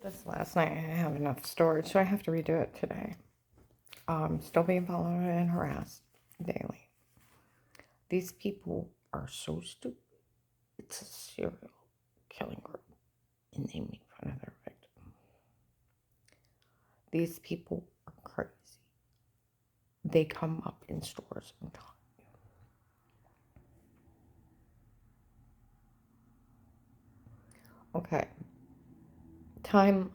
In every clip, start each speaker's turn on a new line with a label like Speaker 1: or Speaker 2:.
Speaker 1: This last night I didn't have enough storage, so I have to redo it today. Still being followed and harassed daily. These people are so stupid. It's a serial killing group, and they make fun of their victim. These people are crazy. They come up in stores and talk. Okay. Timeline.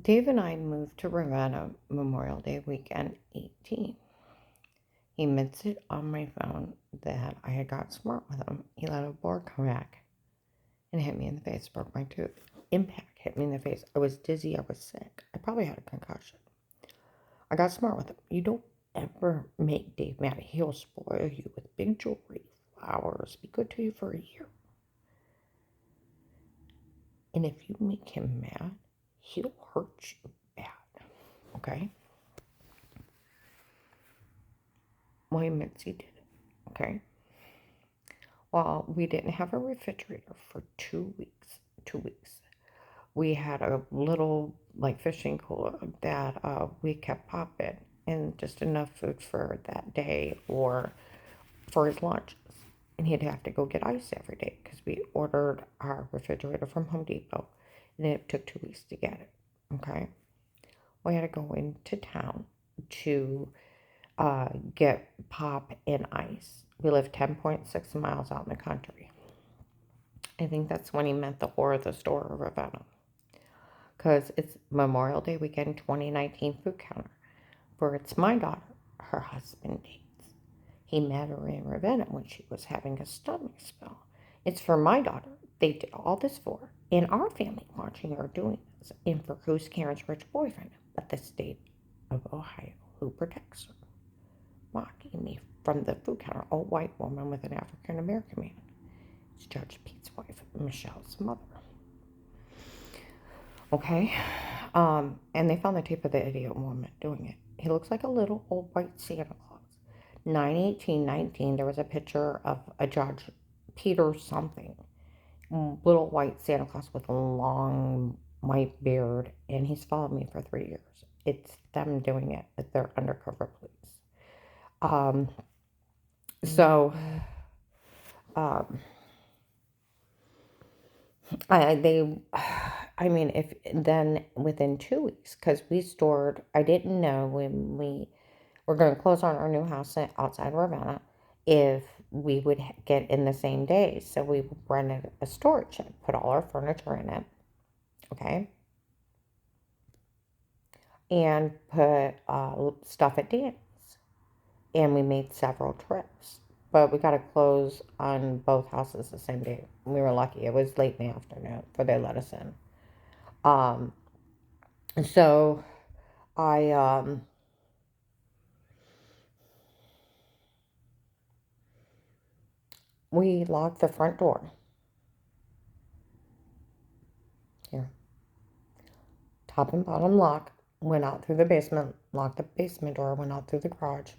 Speaker 1: Dave and I moved to Ravenna Memorial Day weekend 18. He admits it on my phone that I had got smart with him. He let a board come back and hit me in the face, broke my tooth. Impact hit me in the face. I was dizzy, I was sick. I probably had a concussion. I got smart with him. You don't ever make Dave mad. He'll spoil you with big jewelry, flowers, be good to you for a year. And if you make him mad, he'll hurt you bad. Okay? Well, he admits he did it. Okay? Well, we didn't have a refrigerator for 2 weeks. 2 weeks. We had a little, like, fishing cooler that we kept popping and just enough food for that day or for his lunches. And he'd have to go get ice every day because we ordered our refrigerator from Home Depot. And it took 2 weeks to get it. Okay? We had to go into town to get pop and ice. We lived 10.6 miles out in the country. I think that's when he meant the horror of the store of Ravenna. Because it's Memorial Day weekend 2019 food counter. For it's my daughter, her husband dates. He met her in Ravenna when she was having a stomach spell. It's for my daughter. They did all this for, and our family watching her doing this, and for who's Karen's rich boyfriend, but the state of Ohio, who protects her. Mocking me from the food counter, a white woman with an African American man. It's Judge Pete's wife, Michelle's mother. Okay? And they found the tape of the idiot woman doing it. He looks like a little old white Santa Claus. 9/18/19, there was a picture of a Judge Peter something. Little white Santa Claus with a long white beard, and he's followed me for 3 years. It's them doing it. They're undercover police. So, I mean, if then within 2 weeks, because we stored, I didn't know when we were going to close on our new house outside Ravenna if we would get in the same day. So we rented a storage shed, put all our furniture in it, okay, and put stuff at Danny's. And we made several trips. But we got to close on both houses the same day. We were lucky. It was late in the afternoon before they let us in. So we locked the front door. Here. Top and bottom lock. Went out through the basement. Locked the basement door. Went out through the garage.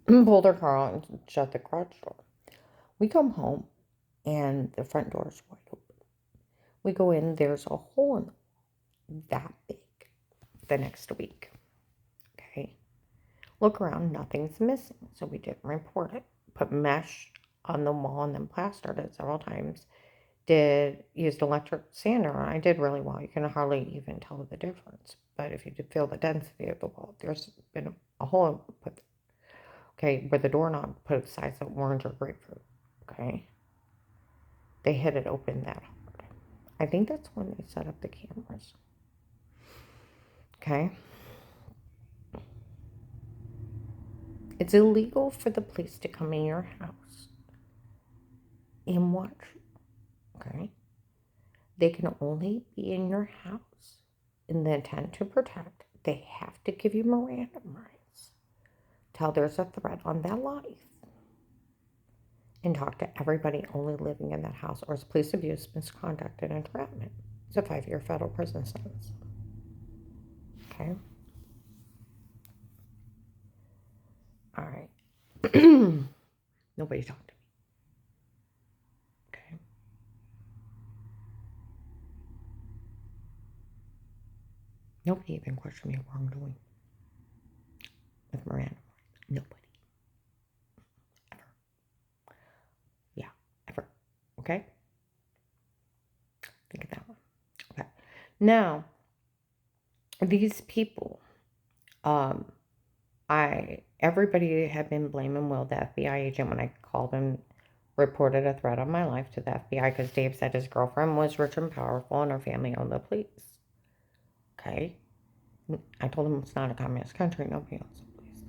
Speaker 1: Pulled our car out and shut the garage door. We come home and the front door is wide open. We go in. There's a hole in the wall that big. The next week. Okay. Look around. Nothing's missing. So we didn't report it. Put mesh on the wall and then plastered it several times. Used electric sander. I did really well. You can hardly even tell the difference. But if you did feel the density of the wall, there's been a hole put, okay, where the doorknob put the size of orange or grapefruit. Okay. They hit it open that hard. I think that's when they set up the cameras. Okay. It's illegal for the police to come in your house and watch. Okay. They can only be in your house in the intent to protect. They have to give you Miranda rights. Till there's a threat on their life. And talk to everybody only living in that house or as police abuse, misconduct, and entrapment. It's a 5-year federal prison sentence. Okay? All right. Nobody talked to me. Okay? Nobody even questioned me of wrongdoing with Miranda. Nobody. Ever. Yeah, ever. Okay? Think of that one. Okay. Now, these people, everybody had been blaming Will, the FBI agent, when I called him, reported a threat on my life to the FBI because Dave said his girlfriend was rich and powerful and her family owned the police. Okay? I told him it's not a communist country, nobody owns the police.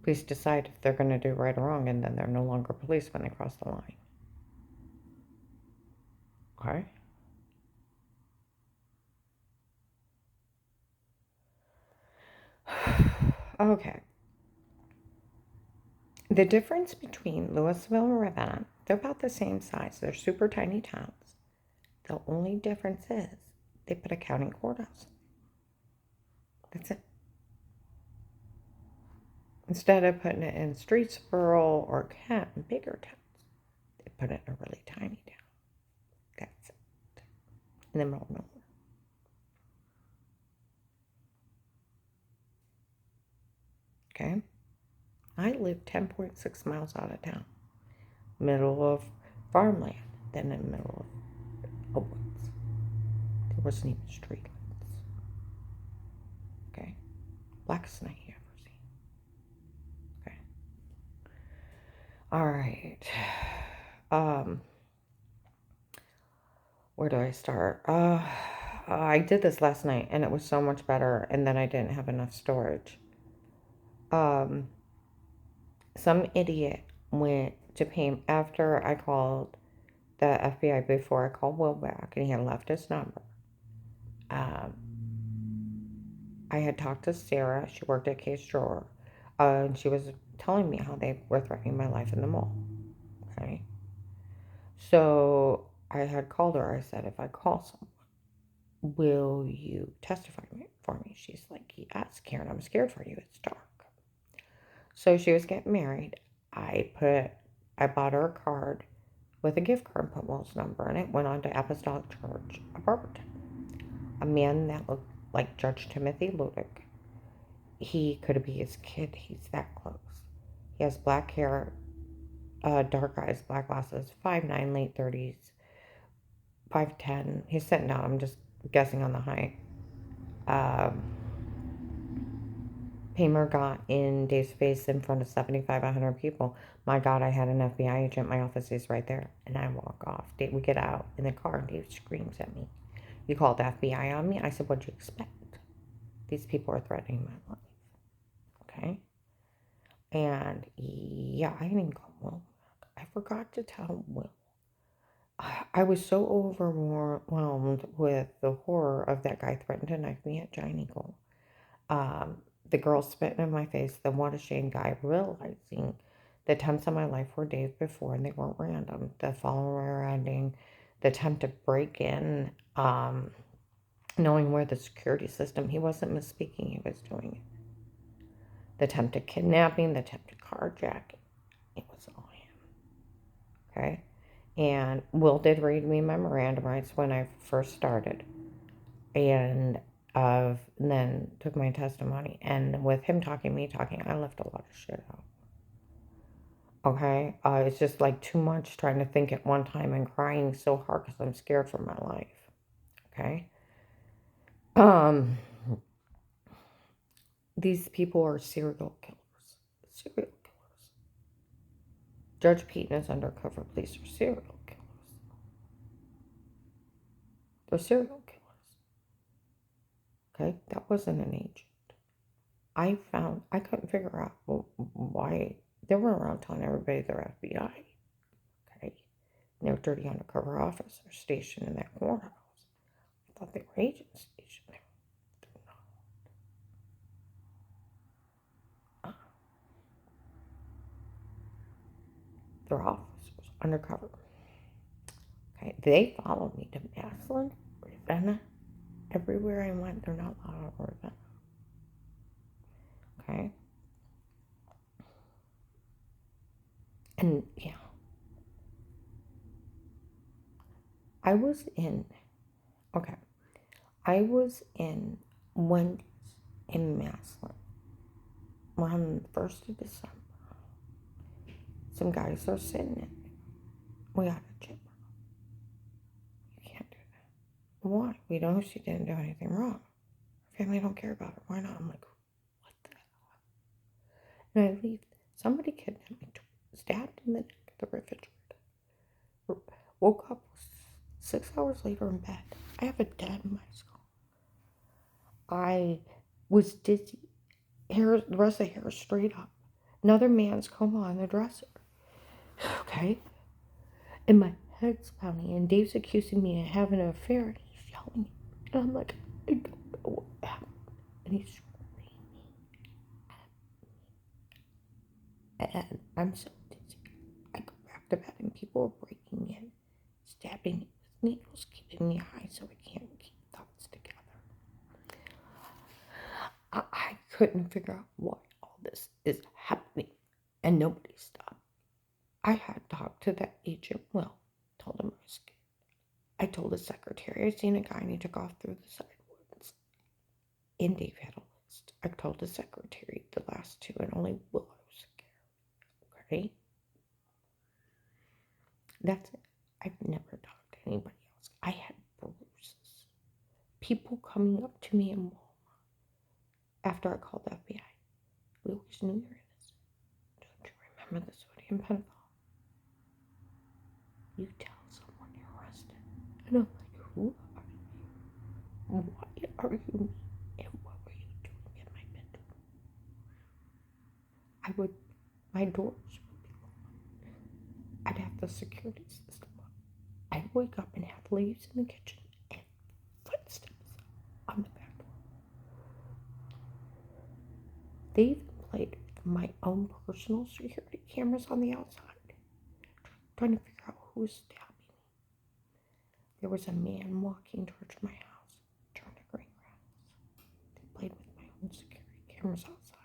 Speaker 1: Police decide if they're going to do right or wrong, and then they're no longer police when they cross the line. Okay? Okay. The difference between Louisville and Ravenna, they're about the same size. They're super tiny towns. The only difference is they put a county courthouse. That's it. Instead of putting it in Streetsboro or Kent, bigger towns, they put it in a really tiny town. That's it. In the middle of nowhere. Okay? I live 10.6 miles out of town. Middle of farmland. Then in the middle of woods. There wasn't even street lights. Okay? Blackest night you ever seen. Okay? Alright. Where do I start? I did this last night and it was so much better, and then I didn't have enough storage. Some idiot went to pay after I called the FBI before I called Will back, and he had left his number. I had talked to Sarah. She worked at Case Drawer. And she was telling me how they were threatening my life in the mall. Okay. So I had called her. I said, if I call someone, will you testify for me? She's like, yes, Karen, I'm scared for you. It's dark. So she was getting married. I bought her a card with a gift card and put Will's number in it. Went on to Apostolic Church of Barberton. A man that looked like Judge Timothy Ludick. He could be his kid. He's that close. He has black hair, dark eyes, black glasses, 5'9", late 30s, 5'10". He's sitting down. I'm just guessing on the height. Paymer got in Dave's face in front of 75, 100 people. My God, I had an FBI agent. My office is right there. And I walk off. We get out in the car, and Dave screams at me. You called the FBI on me? I said, what'd you expect? These people are threatening my life. Okay? And yeah, I didn't call Will. I forgot to tell Will. I was so overwhelmed with the horror of that guy threatened to knife me at Giant Eagle. The girl spitting in my face, the what a shame guy, realizing the attempts on my life were days before and they weren't random. The follower ending, the attempt to break in, knowing where the security system, he wasn't misspeaking, he was doing it. The attempted kidnapping, the attempted carjacking, it was all him. Okay? And Will did read me my Miranda rights when I first started. And then took my testimony. And with him talking, me talking, I left a lot of shit out. Okay? It's just like too much trying to think at one time and crying so hard because I'm scared for my life. Okay? These people are serial killers. Serial killers. Judge Pete and his undercover police are serial killers. They're serial killers. Okay? That wasn't an agent. I couldn't figure out why they were around telling everybody they're FBI. Okay? And they were dirty undercover officers stationed in that courthouse. I thought they were agents stationed there. They're not. They're officers, undercover. Okay? They followed me to Massillon, Ravenna. Everywhere I went, they're not allowed out of Ravenna. Okay? And yeah. I was in Wendy's in Maslin. We're on the 1st of December. Some guys are sitting in it. We got a chipper. You can't do that. Why? We know she didn't do anything wrong. Her family don't care about her. Why not? I'm like, what the hell? And I leave. Somebody kidnapped me, stabbed in the neck at the refrigerator. Woke up 6 hours later in bed. I have a dent in my skull. I was dizzy. Hair, the rest of the hair is straight up. Another man's coma on the dresser. Okay? And my head's pounding, and Dave's accusing me of having an affair, and he's yelling. And I'm like, I don't know what happened. And he's screaming. And I'm so dizzy. I go back to bed, and people are breaking in, stabbing me with needles, keeping me high so I can't keep thoughts together. I couldn't figure out why all this is happening, and nobody stopped. I had talked to that agent, Will, told him I was scared. I told his secretary I'd seen a guy and he took off through the side woods. And Dave had a list. I told his secretary the last two, and only Will I was scared. Okay? That's it. I've never talked to anybody else. I had bruises. People coming up to me in Walmart after I called the FBI. We always knew you were innocent. Don't you remember the sodium pentothal? You tell someone you're arrested. And I'm like, who are you? Why are you me? And what were you doing in my bedroom? My doors would be locked. I'd have the security system up. I'd wake up and have leaves in the kitchen and footsteps on the back door. They even played with my own personal security cameras on the outside, trying to figure out who was stabbing me. There was a man walking towards my house, turned to green grass. They played with my own security cameras outside.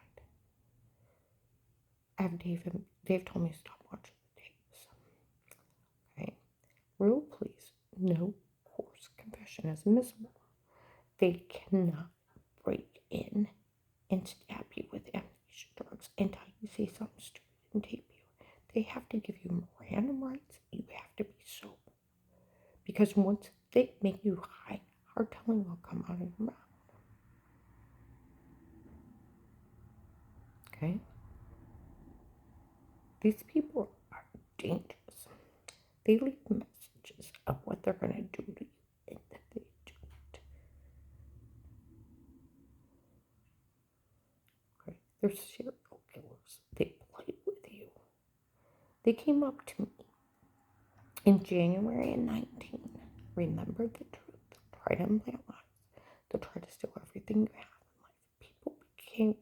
Speaker 1: I have Dave told me to stop watching the tapes. Okay? Real police, no coarse confession is admissible. They cannot break in and stab you with amnesia drugs until you say something stupid and tape you. They have to give you random rights. You have to be sober. Because once they make you high, hard telling will come out of your mouth. Okay? These people are dangerous. They leave messages of what they're going to do to you, and then they do it. Okay? They're serial killers. They play with you. They came up to me in January of 19, remembered the truth, tried to implant lies, they'll try to steal everything you have in life. People became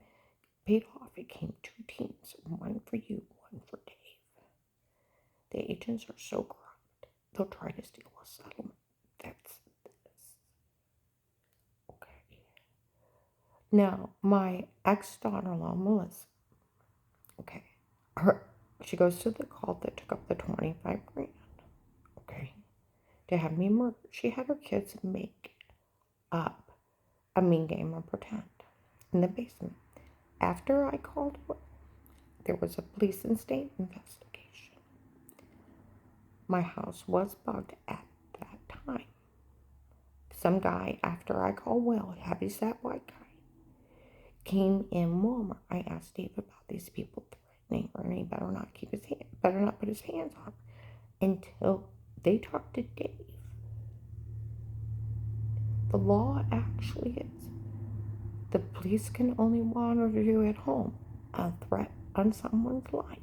Speaker 1: paid off. It came two teams, one for you, one for Dave. The agents are so corrupt, they'll try to steal a settlement. That's this. Okay. Now, my ex-daughter-in-law, Melissa, okay, she goes to the cult that took up the 25 grand, okay, to have me murdered. She had her kids make up a mean game of pretend in the basement. After I called, there was a police and state investigation. My house was bugged at that time. Some guy, after I called Will, heavyset white guy, came in Walmart. I asked Dave about these people threatening her, and he better not put his hands on her until they talked to Dave. The law actually is the police can only monitor you at home. A threat on someone's life,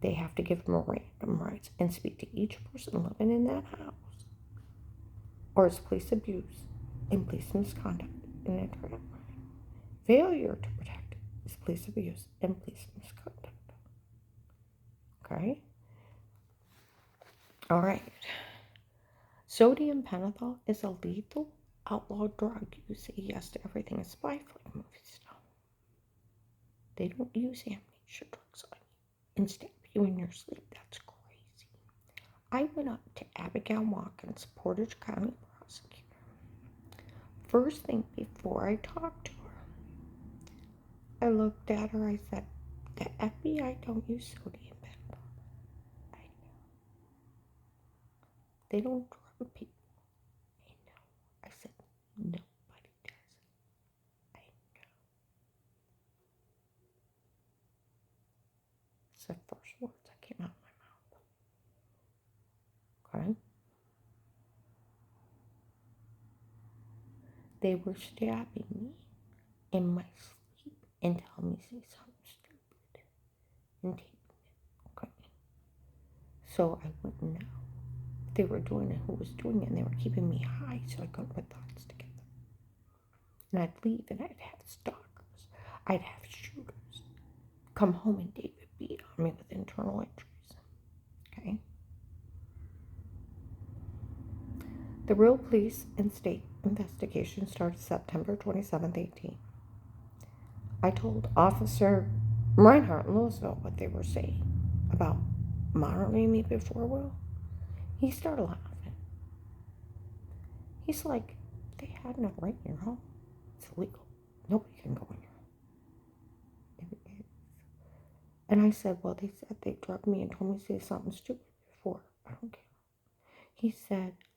Speaker 1: they have to give them random rights and speak to each person living in that house. Or it's police abuse and police misconduct in a threat. Failure to protect is police abuse and police misconduct. Okay? All right. Sodium pentothal is a lethal outlaw drug. You say yes to everything a spy flick movie style. They don't use amnesia drugs on you and stab you in your sleep. That's crazy. I went up to Abigail Watkins, Portage County prosecutor, first thing before I talked to her, I looked at her, I said, the FBI don't use sodium pentothal. I know. They don't drug people. I know. I said, nobody does. I know. It's the first words that came out of my mouth. Okay? They were stabbing me in my sleep and telling me to say something stupid and taping it. Okay? So I wouldn't know if they were doing it, who was doing it, and they were keeping me high so I couldn't put thoughts together. And I'd leave and I'd have stalkers. I'd have shooters come home and David beat on me with internal injuries. Okay? The real police and state investigation started September 27th, 18. I told Officer Reinhardt in Louisville what they were saying about monitoring me before Will. He started laughing. He's like, they had no right in your home. It's illegal. Nobody can go in your home. And I said, well, they said they drugged me and told me to say something stupid before. I don't care.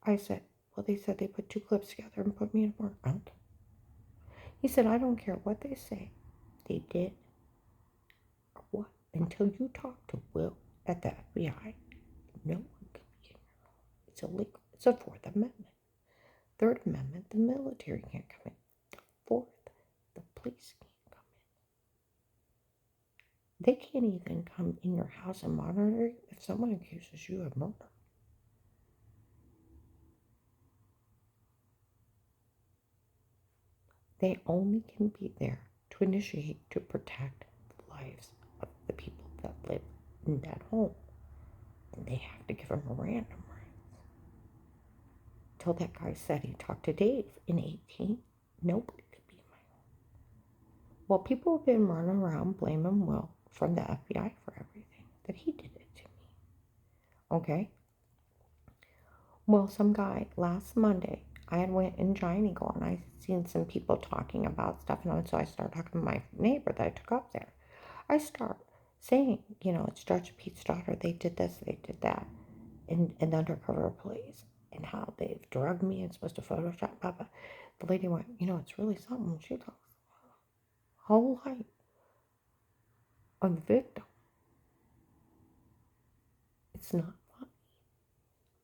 Speaker 1: I said, well, they said they put two clips together and put me in work. I don't care. He said, I don't care what they say. They did or what. Until you talk to Will at the FBI, no one can be in your home. It's illegal. It's a Fourth Amendment. Third Amendment, the military can't come in. The Fourth, the police can't come in. They can't even come in your house and monitor you if someone accuses you of murder. They only can be there to initiate, to protect the lives of the people that live in that home. And they have to give them a random rights. Till that guy said he talked to Dave in 18, nobody could be in my home. Well, people have been running around blaming Will from the FBI for everything, that he did it to me. Okay? Well, some guy last Monday, I had went in Giant Eagle and I seen some people talking about stuff, and so I started talking to my neighbor that I took up there. I start saying, it's Judge Pete's daughter. They did this, they did that, and undercover police, and how they've drugged me and supposed to Photoshop, blah, blah. The lady went, it's really something. She talks whole life of the victim. It's not funny,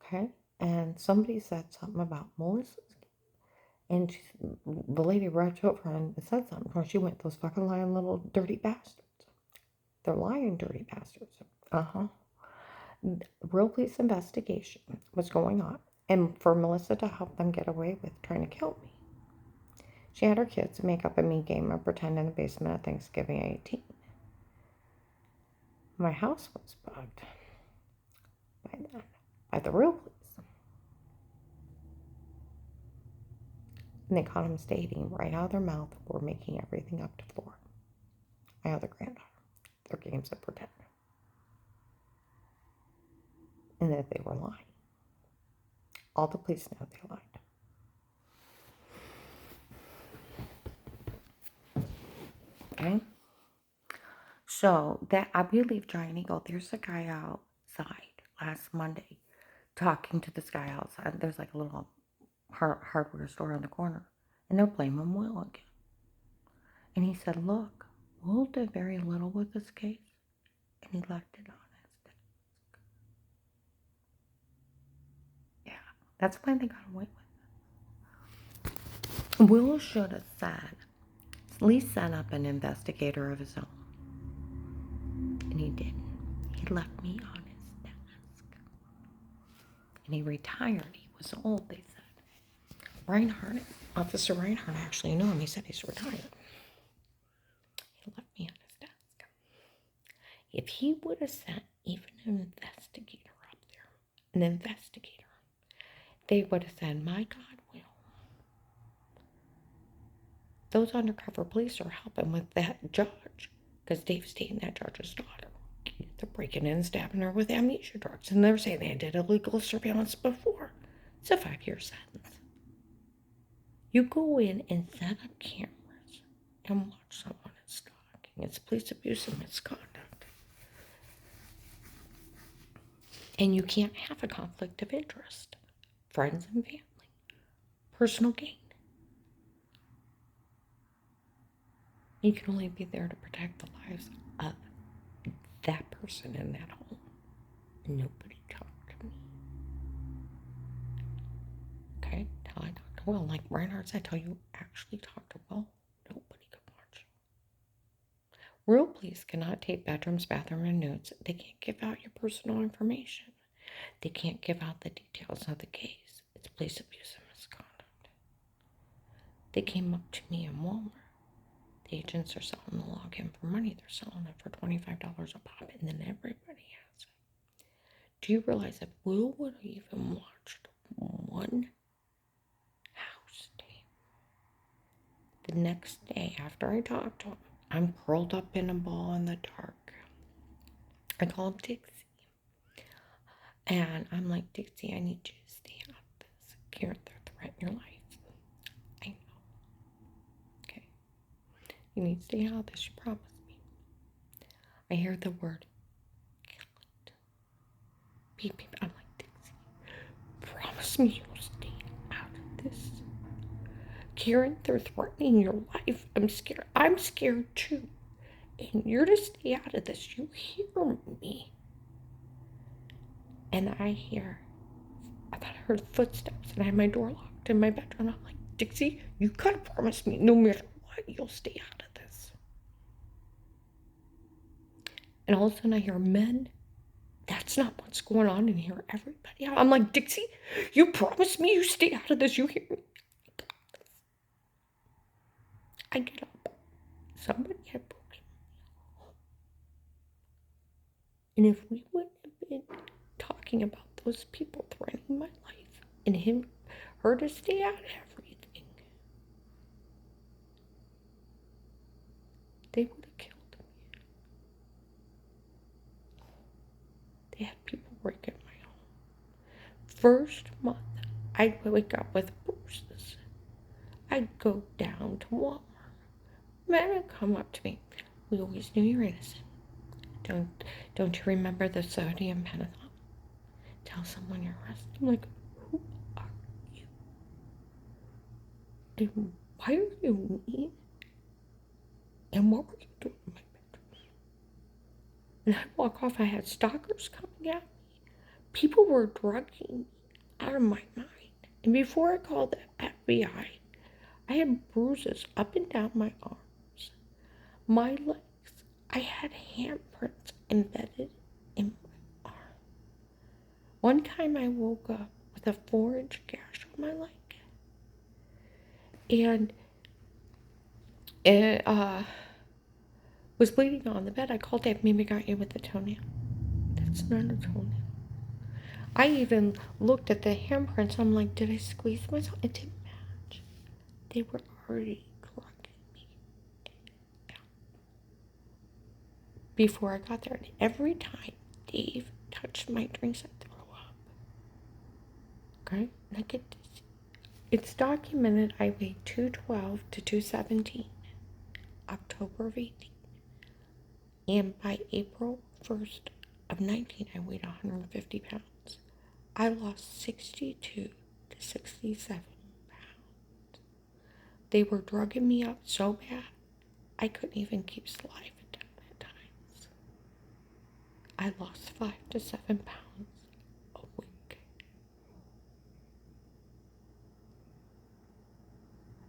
Speaker 1: okay? And somebody said something about Melissa's. And the lady rushed over and said something. Or she went, those fucking lying little dirty bastards. They're lying dirty bastards. Real police investigation was going on. And for Melissa to help them get away with trying to kill me. She had her kids make up a me game and pretend in the basement at Thanksgiving 18. My house was bugged by then, by the real police. And they caught them stating right out of their mouth, we're making everything up to Florida. My other granddaughter. Their games of pretend. And that they were lying. All the police know they lied. Okay? So, that I believe Giant Eagle, there's a guy outside last Monday talking to this guy outside. There's like a little hardware store on the corner. And they're blaming Will again. And he said, look, Will did very little with this case. And he left it on his desk. Yeah, that's why they got away with it. Will should have said, at least set up an investigator of his own. And he didn't. He left me on his desk. And he retired. He was old, they said. Officer Reinhardt actually knew him. He said he's retired. He left me on his desk. If he would have sent even an investigator up there, they would have said, my God, Will, those undercover police are helping with that judge, because Dave's dating that judge's daughter. They're breaking in and stabbing her with amnesia drugs, and they're saying they did illegal surveillance before. It's a 5-year sentence. You go in and set up cameras and watch someone is stalking. It's police abuse and misconduct. And you can't have a conflict of interest. Friends and family. Personal gain. You can only be there to protect the lives of that person in that home. Nobody talked to me. Okay? Now I talk to Will. Like Reinhardt's, I tell you, actually talk to Will. Nobody could watch you. Real police cannot tape bedrooms, bathroom, and nudes. They can't give out your personal information. They can't give out the details of the case. It's police abuse and misconduct. They came up to me in Walmart. The agents are selling the login for money. They're selling it for $25 a pop, and then everybody has it. Do you realize if Will would have even watched one house tape, the next day after I talked to him, I'm curled up in a ball in the dark. I call him Dixie. And I'm like, Dixie, I need you to stay out of this. Karen, they're threatening your life. I know. Okay. You need to stay out of this. You promised me. I hear the word, kill it. Beep, beep. I'm like, Dixie, promise me you'll stay out of this. Karen, they're threatening your life. I'm scared. I'm scared too. And you're to stay out of this. You hear me? And I thought I heard footsteps, and I had my door locked in my bedroom. I'm like, Dixie, you gotta promise me no matter what, you'll stay out of this. And all of a sudden I hear, men, that's not what's going on in here. Everybody, I'm like, Dixie, you promise me you stay out of this. You hear me? I get up. Somebody had broken me. And if we wouldn't have been talking about those people threatening my life and her to stay out of everything, they would have killed me. They had people breaking my home. First month, I'd wake up with bruises. I'd go down to Walmart. Men would come up to me. We always knew you're innocent. Don't you remember the sodium pentothal? Tell someone you're arrested. I'm like, who are you? And why are you mean? And what were you doing in my bedroom? And I'd walk off. I had stalkers coming at me. People were drugging me out of my mind. And before I called the FBI, I had bruises up and down my arms, my legs. I had handprints embedded in my arm. One time I woke up with a 4-inch gash on my leg. And it was bleeding on the bed. I called Dave. Maybe got you with a toenail. That's not a toenail. I even looked at the handprints. I'm like, did I squeeze myself? It didn't match. They were already drugging me before I got there. And every time Dave touched my drinks, I'd throw up. Okay? And I get this. It's documented I weighed 212 to 217, October of 18. And by April 1st of 19, I weighed 150 pounds. I lost 62 to 67 pounds. They were drugging me up so bad, I couldn't even keep saliva down at times. I lost 5 to 7 pounds a week.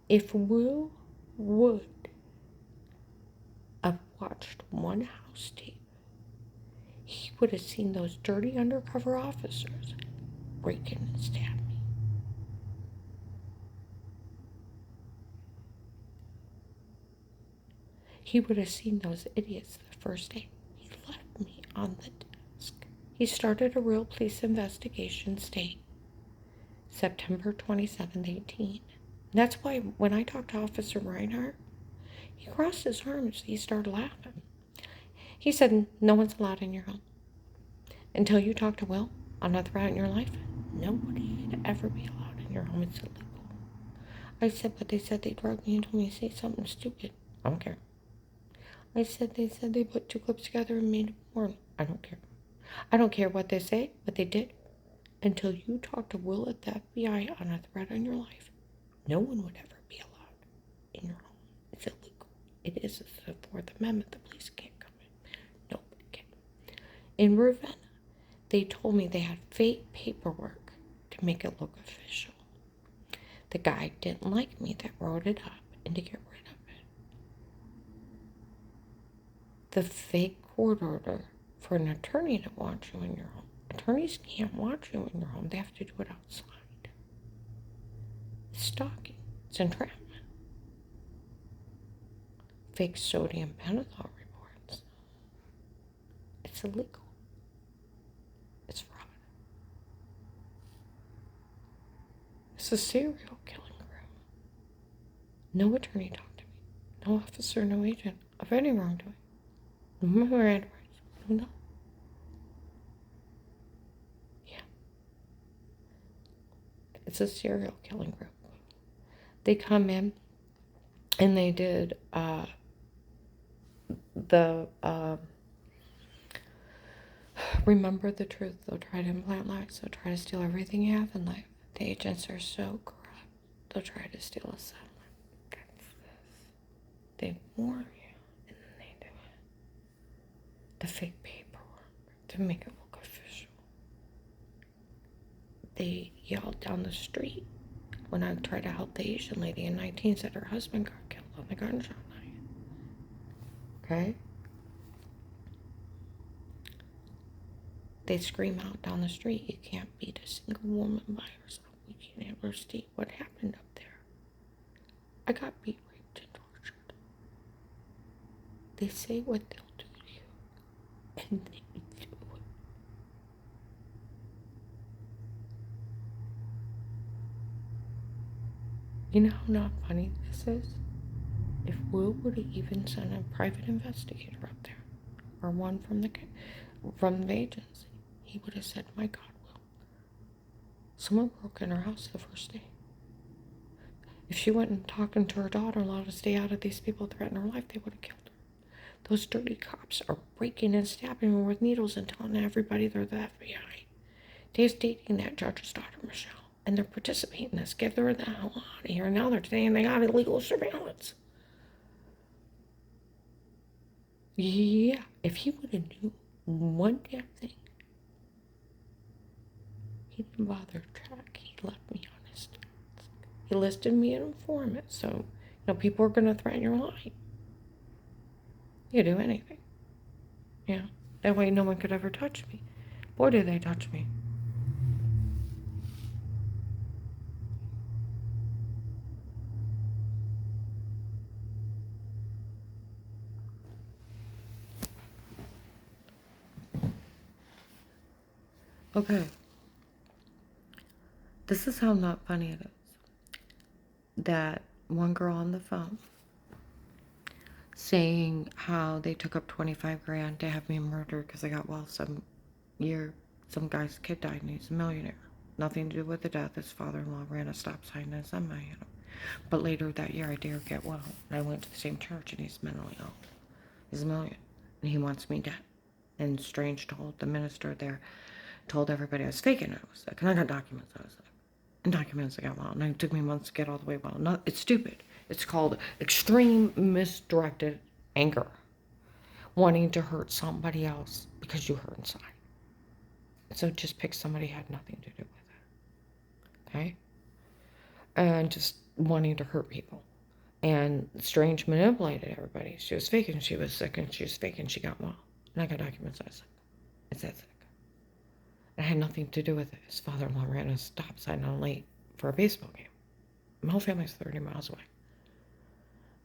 Speaker 1: If Will would have watched one house tape, he would have seen those dirty undercover officers break in and stab me. He would have seen those idiots the first day. He left me on the desk. He started a real police investigation state September 27th, 18. And that's why when I talked to Officer Reinhardt, he crossed his arms. He started laughing. He said, no one's allowed in your home. Until you talk to Will on a threat in your life, nobody should ever be allowed in your home. It's illegal. I said, but they said they drugged me and told me to say something stupid. I don't care. I said they put two clips together and made a porn. I don't care. I don't care what they say, what they did. Until you talk to Will at the FBI on a threat on your life, no one would ever be allowed in your home. It's illegal. It is the Fourth Amendment. The police can't come in. Nobody can. In Ravenna, they told me they had fake paperwork to make it look official. The guy didn't like me that wrote it up and to get rid of it. The fake court order for an attorney to watch you in your home. Attorneys can't watch you in your home. They have to do it outside. It's stalking. It's entrapment. Fake sodium pentothal reports. It's illegal. It's fraud. It's a serial killing group. No attorney talked to me. No officer, no agent of any wrongdoing. No Miranda rights. No. Yeah. It's a serial killing group. They come in and they did remember the truth. They'll try to implant lies. They'll try to steal everything you have in life. The agents are so corrupt. They'll try to steal a settlement. That's this. They warn you, and then they do it. The fake paperwork to make it look official. They yelled down the street when I tried to help the Asian lady in 19 said her husband got killed on the gunshot night. Okay? They scream out down the street, you can't beat a single woman by herself. We can't ever see what happened up there. I got beat, raped, and tortured. They say what they'll do to you, and they do it. You know how not funny this is? If Will would have even sent a private investigator up there, or one from the agency, he would have said, my God, Will, someone broke in her house the first day. If she went and talked to her daughter-in-law to stay out of these people threatening her life, they would have killed her. Those dirty cops are breaking and stabbing her with needles and telling everybody they're the FBI. Dave's dating that judge's daughter, Michelle, and they're participating in this. Get her the hell out of here. Now they're saying they got illegal surveillance. Yeah, if he would have knew one damn thing, he didn't bother to track. He left me on his stats. He listed me an informant, so people are going to threaten your life. You do anything. Yeah, that way no one could ever touch me. Boy, did they touch me. Okay. This is how not funny it is. That one girl on the phone saying how they took up 25 grand to have me murdered because I got some guy's kid died and he's a millionaire. Nothing to do with the death. His father-in-law ran a stop sign and semi hit him. But later that year I did get well. And I went to the same church and he's mentally ill. He's a millionaire. And he wants me dead. And Strange told the minister there, told everybody I was faking it. I was sick. And I got documents. I was sick. And documents I got well. And it took me months to get all the way well. It's stupid. It's called extreme misdirected anger. Wanting to hurt somebody else because you hurt inside. So just pick somebody who had nothing to do with it. Okay? And just wanting to hurt people. And Strange manipulated everybody. She was faking she was sick, and she was faking she got well. And I got documents I was sick. It's that sick. It had nothing to do with it. His father-in-law ran a stop sign on late for a baseball game. My whole family's 30 miles away.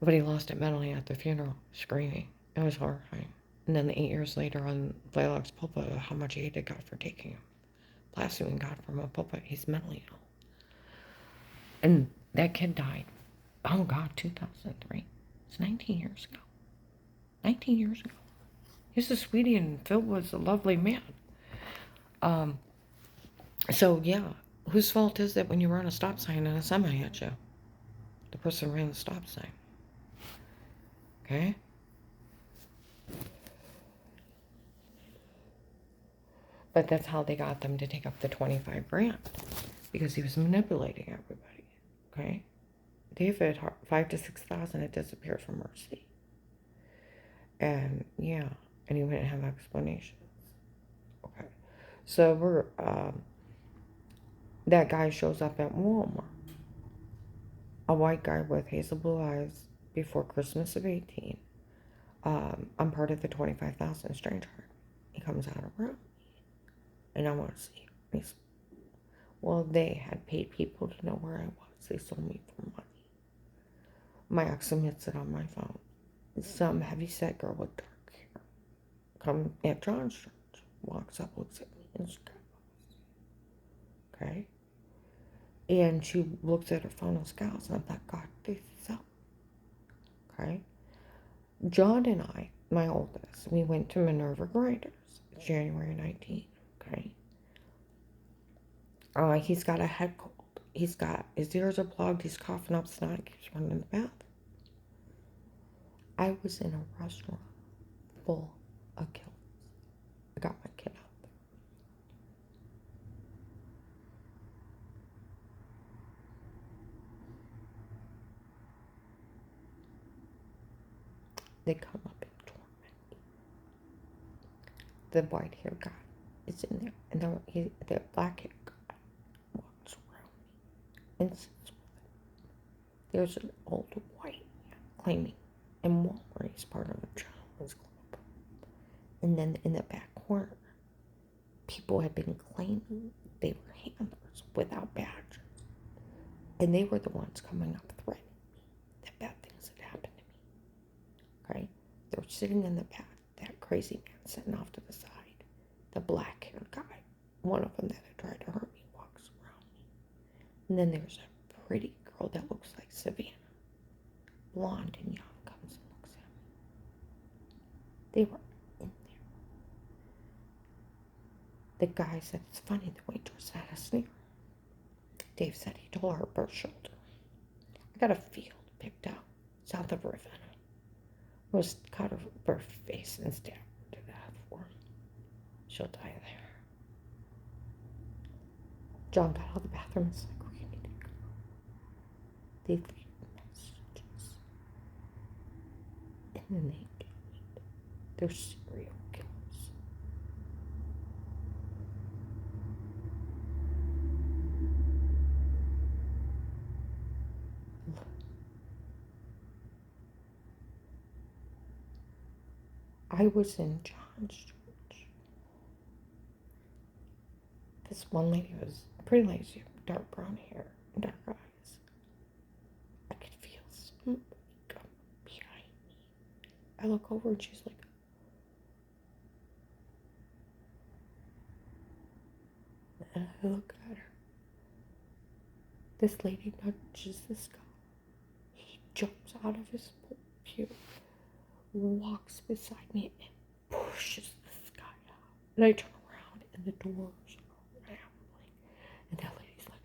Speaker 1: But he lost it mentally at the funeral, screaming. It was horrifying. And then 8 years later on Blaylock's pulpit, how much he hated God for taking him. Blaspheming God from a pulpit. He's mentally ill. And that kid died. Oh God, 2003. It's 19 years ago. 19 years ago. He's a sweetie and Phil was a lovely man. So yeah, whose fault is it when you run a stop sign and a semi at you? The person ran the stop sign. Okay? But that's how they got them to take up the 25 grand. Because he was manipulating everybody. Okay? David, 5 to 6,000, it disappeared from Mercy. And yeah, and he wouldn't have explanations. Okay. So that guy shows up at Walmart. A white guy with hazel blue eyes before Christmas of 18. I'm part of the 25,000 stranger. He comes out around me. And I want to see him. Well, they had paid people to know where I was. They sold me for money. My ex admits it on my phone. Some heavy-set girl with dark hair come at John's church, walks up, looks at me, and she goes, okay? And she looks at her phone and scowls, and I'm like, God, this is up, okay? John and I, my oldest, we went to Minerva Grinders, January 19th, okay? He's got a head cold. His ears are plugged, he's coughing up snot, keeps running in the bathroom. I was in a restaurant full of killers. I got my kid out there. They come up and torment me. The white-haired guy is in there, and the black-haired guy walks around me and sits with him. There's an old white man claiming in Walmart he's part of a children's club. And then in the back corner, people had been claiming they were handlers without badges. And they were the ones coming up threatening me that bad things had happened to me. Okay? They were sitting in the back, that crazy man sitting off to the side. The black-haired guy, one of them that had tried to hurt me, walks around me. And then there's a pretty girl that looks like Savannah. Blonde and young, comes and looks at me. They were in there. The guy said, it's funny, the waitress had a sneer. Dave said he told her birth shoulder. I got a field picked out south of Ravenna. Was cut her face and stabbed her to death for him. She'll die there. John got out of the bathroom and said, we need to go. They leave messages. And then they do it. They're serial killers. I was in John's church. This one lady was a pretty lady, she had dark brown hair and dark eyes. I could feel somebody come behind me. I look over and she's like, and I look at her. This lady nudges this guy. He jumps out of his pew, walks beside me, and pushes this guy out. And I turn around, and the doors are rambling. And that lady's like,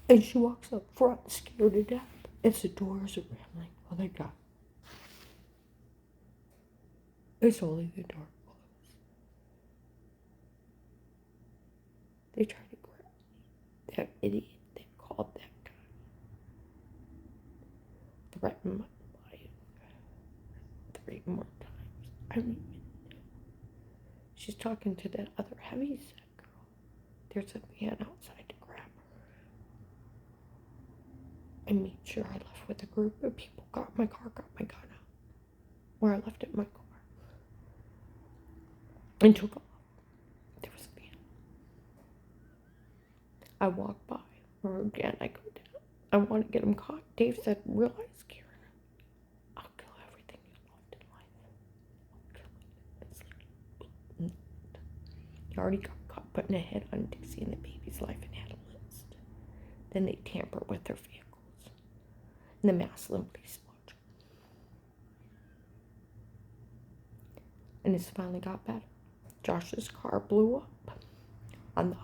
Speaker 1: and she walks up front, scared to death. As the doors are rambling, oh my God. It's only the door closed. They tried to grab me. That idiot that called that guy threatened my life 3 more times. I don't even know. She's talking to that other heavy-set girl. There's a man outside to grab her. I made sure I left with a group of people. Got my car, got my gun out. Where I left it in my car. And took off. There was a van. I walk by, or again, I go down. I want to get him caught. Dave said, realize, Karen, I'll kill everything you loved in life. It's like, he already got caught putting a hit on Dixie and the baby's life and had a list. Then they tamper with their vehicles. And the Massillon police watch. And this finally got better. Josh's car blew up on the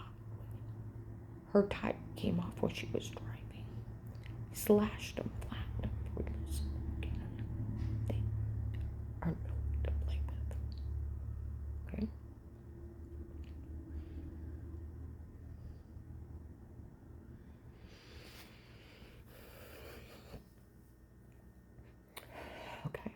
Speaker 1: Her tire came off while she was driving. Slashed them flat in the wheels. They are no one to play with. Okay? Okay.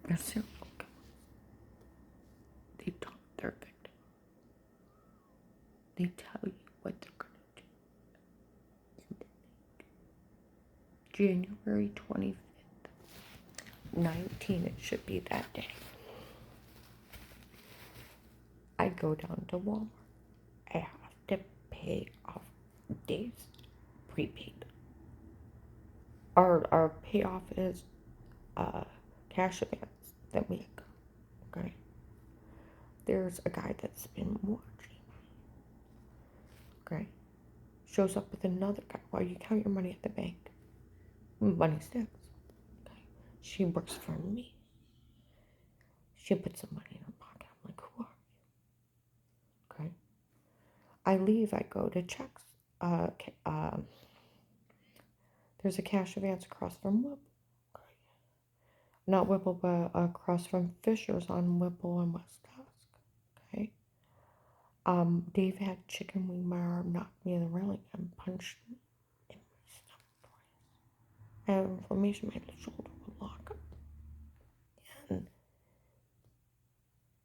Speaker 1: A serial killer. They taunt their victim. They tell you what they're going to do. January 25th, 19, it should be that day. I go down to Walmart. I have to pay off Dave's prepaid. Our payoff is cash advance that we got. Okay. There's a guy that's been watching. Okay. Shows up with another guy while you count your money at the bank. Money sticks. Okay. She works for me. She puts some money in her pocket. I'm like, who are you? Okay. I leave. I go to checks. There's a cash advance across from Whipple. Okay. Not Whipple, but across from Fisher's on Whipple and West Dusk. Okay. Dave had chicken wing. My arm knocked me in the railing and punched me in my stomach twice. I have inflammation. My shoulder would lock up. And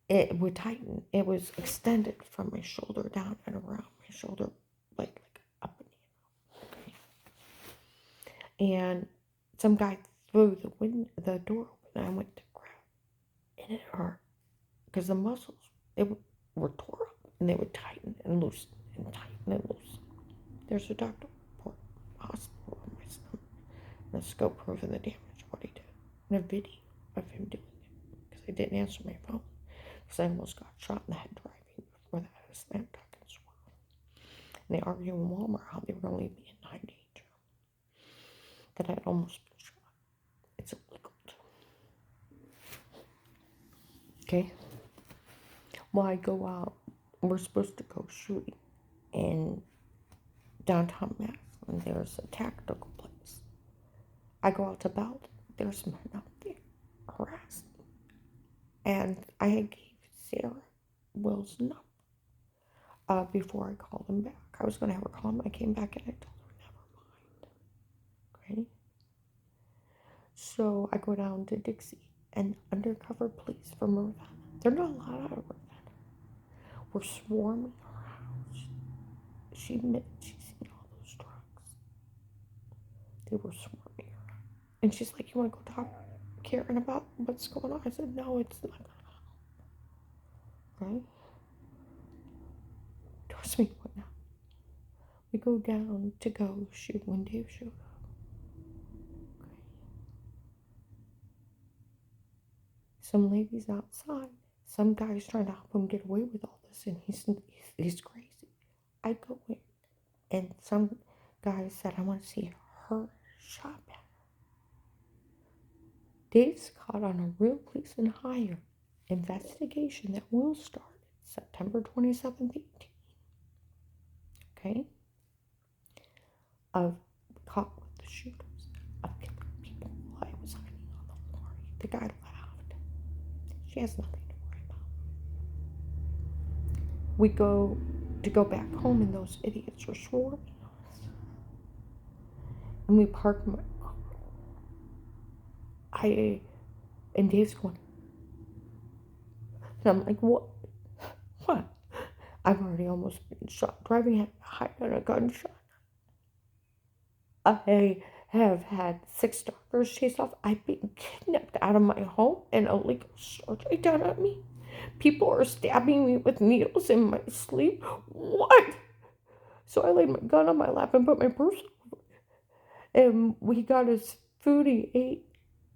Speaker 1: it would tighten. It was extended from my shoulder down and around my shoulder, like up and down. Okay. And some guy threw the door open. And I went to grab, and it hurt because the muscles were tore up, and they would tighten and loosen and tighten and loosen. There's a doctor report, hospital on my stomach, and a scope proving the damage, what he did, and a video of him doing it because I didn't answer my phone. Because I almost got shot in the head driving before that had a slam dunk and swerve. And they argue in Walmart how they were going to leave me in high danger. That I had almost been shot. It's illegal. Okay? Well, I go out. We're supposed to go shooting in downtown Mass. And there's a tactical place. I go out to Belt. There's men out there harassing me. And I gave Sarah Will's number before I called him back. I was going to have her call him. I came back and I told her, never mind. Okay? So I go down to Dixie, and undercover police from Ravenna. They're not allowed out of Ravenna. We're swarming her house. She admitted she's seen all those drugs. They were swarming her. And she's like, you want to go talk to Karen about what's going on? I said, no, it's not going to help. Right? Trust me, what now? We go down to go shoot when Dave showed up. Okay. Some ladies outside. Some guy's trying to help him get away with all this, and he's crazy. I go in, and some guy said, I want to see her shop at. Dave's caught on a real police and hire investigation that will start September 27th, 18. Okay? Of caught with the shooters of killing people while I was hiding on the lorry. The guy laughed. She has nothing to worry about. We go back home, and those idiots are swarming us. And we park my car. And Dave's going, and I'm like, what? What? I've already almost been shot. Driving hide on a gunshot. I have had 6 stalkers chased off. I've been kidnapped out of my home and illegal surgery done on me. People are stabbing me with needles in my sleep. What? So I laid my gun on my lap and put my purse over it. And we got his food, he ate,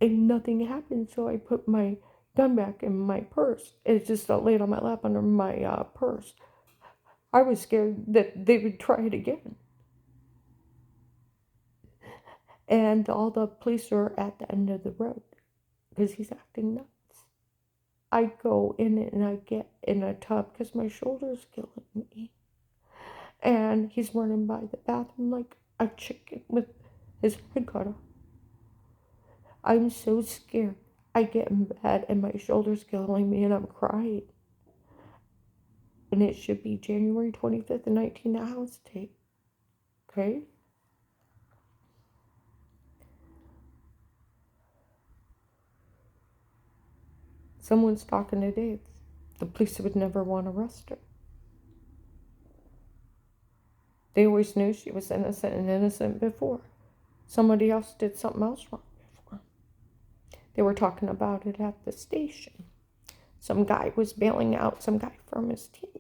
Speaker 1: and nothing happened. So I put my gun back in my purse. It's just laid on my lap under my purse. I was scared that they would try it again. And all the police are at the end of the road because he's acting nuts. I go in it and I get in a tub because my shoulder's killing me. And he's running by the bathroom like a chicken with his head cut off. I'm so scared. I get in bed and my shoulder's killing me and I'm crying. And it should be January 25th, 19 hours tape. Okay? Someone's talking to Dave. The police would never want to arrest her. They always knew she was innocent before. Somebody else did something else wrong before. They were talking about it at the station. Some guy was bailing out some guy from his team.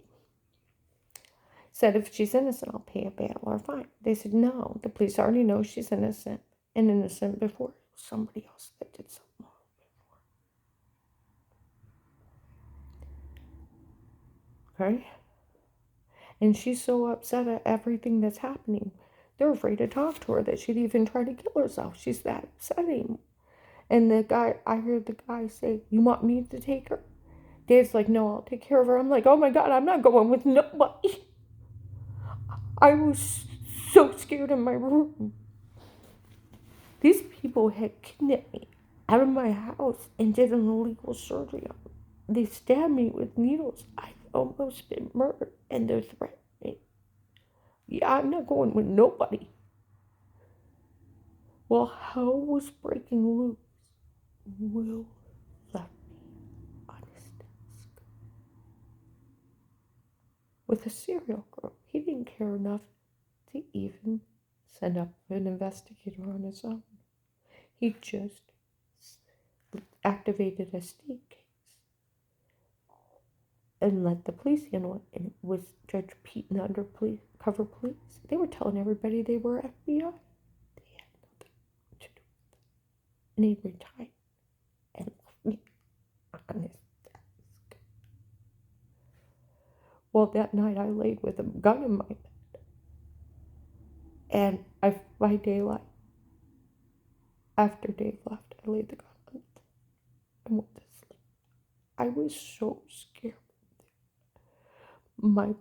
Speaker 1: Said, if she's innocent, I'll pay a bail or fine. They said, no, the police already know she's innocent and innocent before. It was somebody else that did something wrong before. Okay? And she's so upset at everything that's happening. They're afraid to talk to her, that she'd even try to kill herself. She's that upsetting. And the guy, I heard the guy say, you want me to take her? Dave's like, no, I'll take care of her. I'm like, oh my God, I'm not going with nobody. I was so scared in my room. These people had kidnapped me out of my house and did an illegal surgery on me. They stabbed me with needles. I've almost been murdered and they're threatening me. Yeah, I'm not going with nobody. Well, hell was breaking loose. Will left me on his desk with a serial killer. He didn't care enough to even send up an investigator on his own. He just activated a state case and let the police handle it. And it was Judge Pete and the undercover police. They were telling everybody they were FBI. They had nothing to do with it. And he retired and left me on his desk. Well, that night I laid with a gun in my bed. And by daylight, after Dave left, I laid the gun on it and went to sleep. I was so scared. My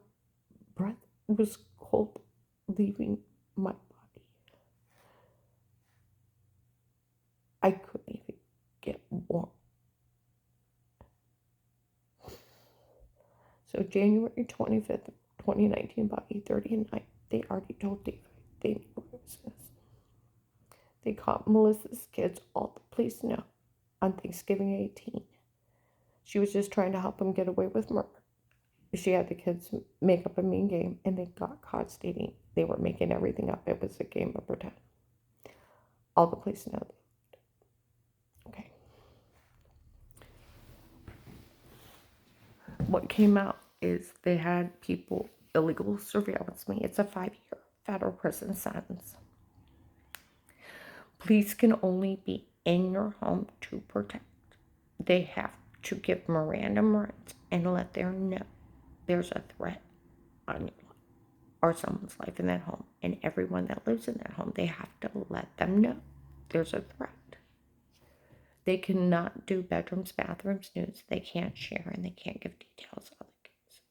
Speaker 1: breath was cold leaving my body. I couldn't even get warm. So January 25th, 2019, about 8:30 at night, they already told Dave they knew I was innocent. They caught Melissa's kids, all the police know, on Thanksgiving 18. She was just trying to help him get away with murder. She had the kids make up a mean game, and they got caught stating they were making everything up. It was a game of pretend. All the police know that. Okay. What came out is they had people illegal surveillance me. It's a 5-year federal prison sentence. Police can only be in your home to protect. They have to give Miranda rights and let them know there's a threat on your life or someone's life in that home. And everyone that lives in that home, they have to let them know there's a threat. They cannot do bedrooms, bathrooms, nudes. They can't share and they can't give details of the case.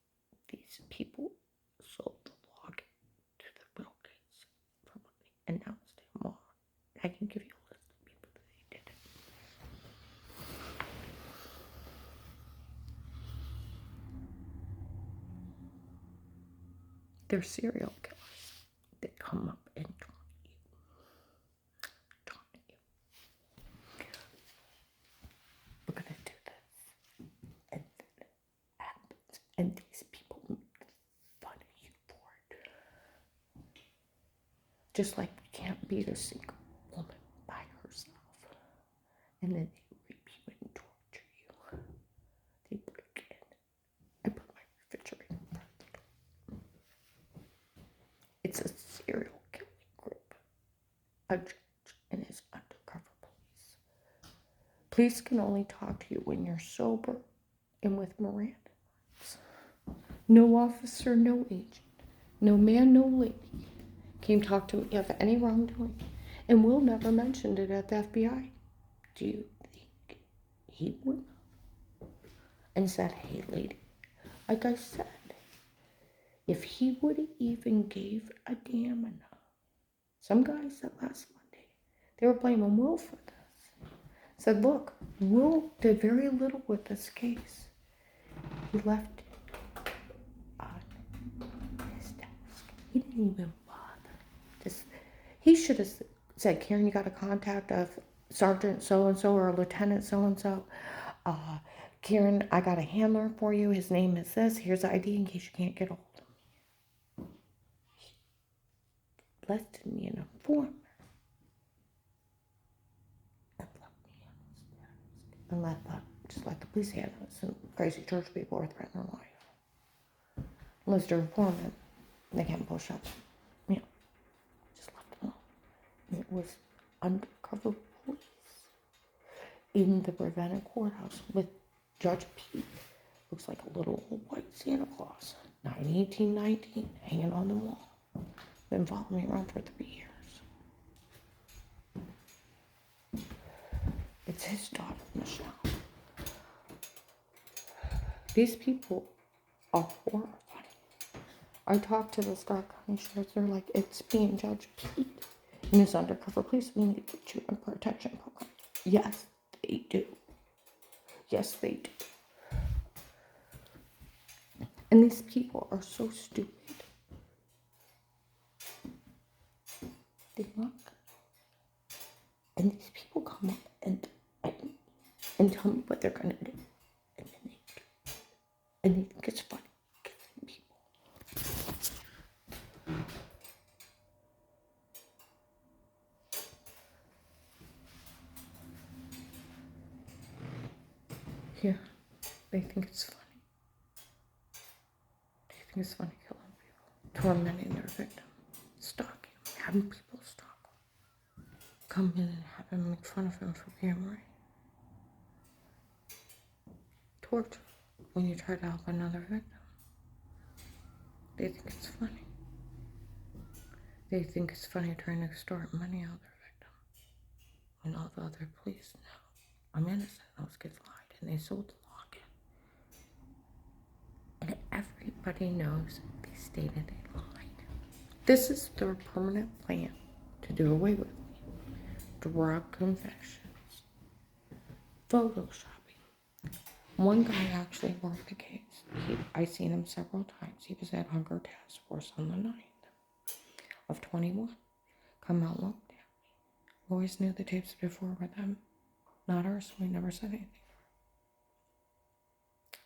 Speaker 1: These people sold the log to the Will case for money and now it's doing more. I can give you a list of people that they did it. They're serial killers that come up and taunt you. We're gonna do this, and then it happens, and these people make fun of you for it. Just like you can't beat a single woman by herself, and then they rape you and torture you. They break in. I put my refrigerator in front of the door. It's a serial killing group. A judge and his undercover police. Police can only talk to you when you're sober and with Miranda. No officer, no agent, no man, no lady came talk to me of any wrongdoing, and Will never mentioned it at the FBI. Do you think he would? and said, hey, lady, like I said, if he would have even gave a damn enough. Some guy said last Monday, they were blaming Will for this. Said, look, Will did very little with this case. He left it on his desk. He didn't even bother. He should have said, Karen, you got a contact of Sergeant so-and-so or Lieutenant so-and-so. Karen, I got a handler for you. His name is this. Here's the ID in case you can't get a hold of me. He left me an informant and left me on his desk. And just let the police handle it. Some crazy church people are threatening her life. Unless they're informant, they can't pull shots. Yeah, just left them alone. And it was undercover police in the Ravenna courthouse with Judge Pete. Looks like a little old white Santa Claus. 1819, hanging on the wall. Been following me around for 3 years. It's his daughter, Michelle. These people are horrifying. I talked to the Stark County Sheriff. They're like, it's being Judge Pete and his undercover police. We need to get you a protection program. Yes, they do. Yes, they do. And these people are so stupid. They look. And these people come up and tell me what they're going to do. And then they do. And they think it's funny killing people. Yeah, they think it's funny. They think it's funny killing people, tormenting their victim, stalking, having people stalk them, come in and have them make fun of him for being right. Torture when you try to help another victim. They think it's funny. They think it's funny trying to extort money out of their victim. When all the other police know I'm innocent, those kids lied and they sold the locket. And everybody knows they stated they lied. This is their permanent plan to do away with me. Drug confessions. Photoshopping. One guy actually worked the case. I seen him several times. He was at Hunger Task Force on the 9th of 21. Come out, looked at me. Always knew the tapes before were them. Not ours, so we never said anything.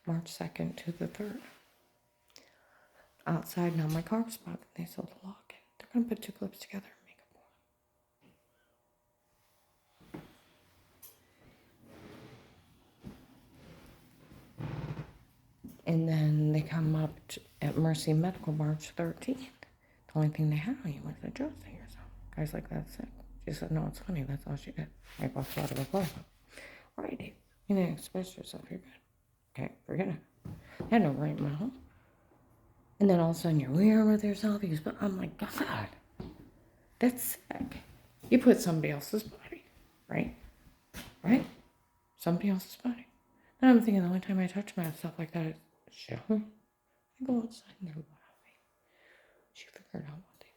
Speaker 1: March 2nd to the 3rd. Outside now, my car's spot. They sold the locket. They're going to put 2 clips together and make a point. And then they come up at Mercy Medical March 13th. The only thing they had on you was a dress thing or something. Guy's like, that's it. She said, no, it's funny. That's all she did. I both out of a closet. All right, Dave. You didn't express yourself. You're good. Okay, forget it. I had no right in my home. And then all of a sudden you're weird with yourself. But I'm like, God, that's sick. You put somebody else's body, right? Right? Somebody else's body. And I'm thinking the only time I touch myself like that is shower. I go outside and they're laughing. She figured out what they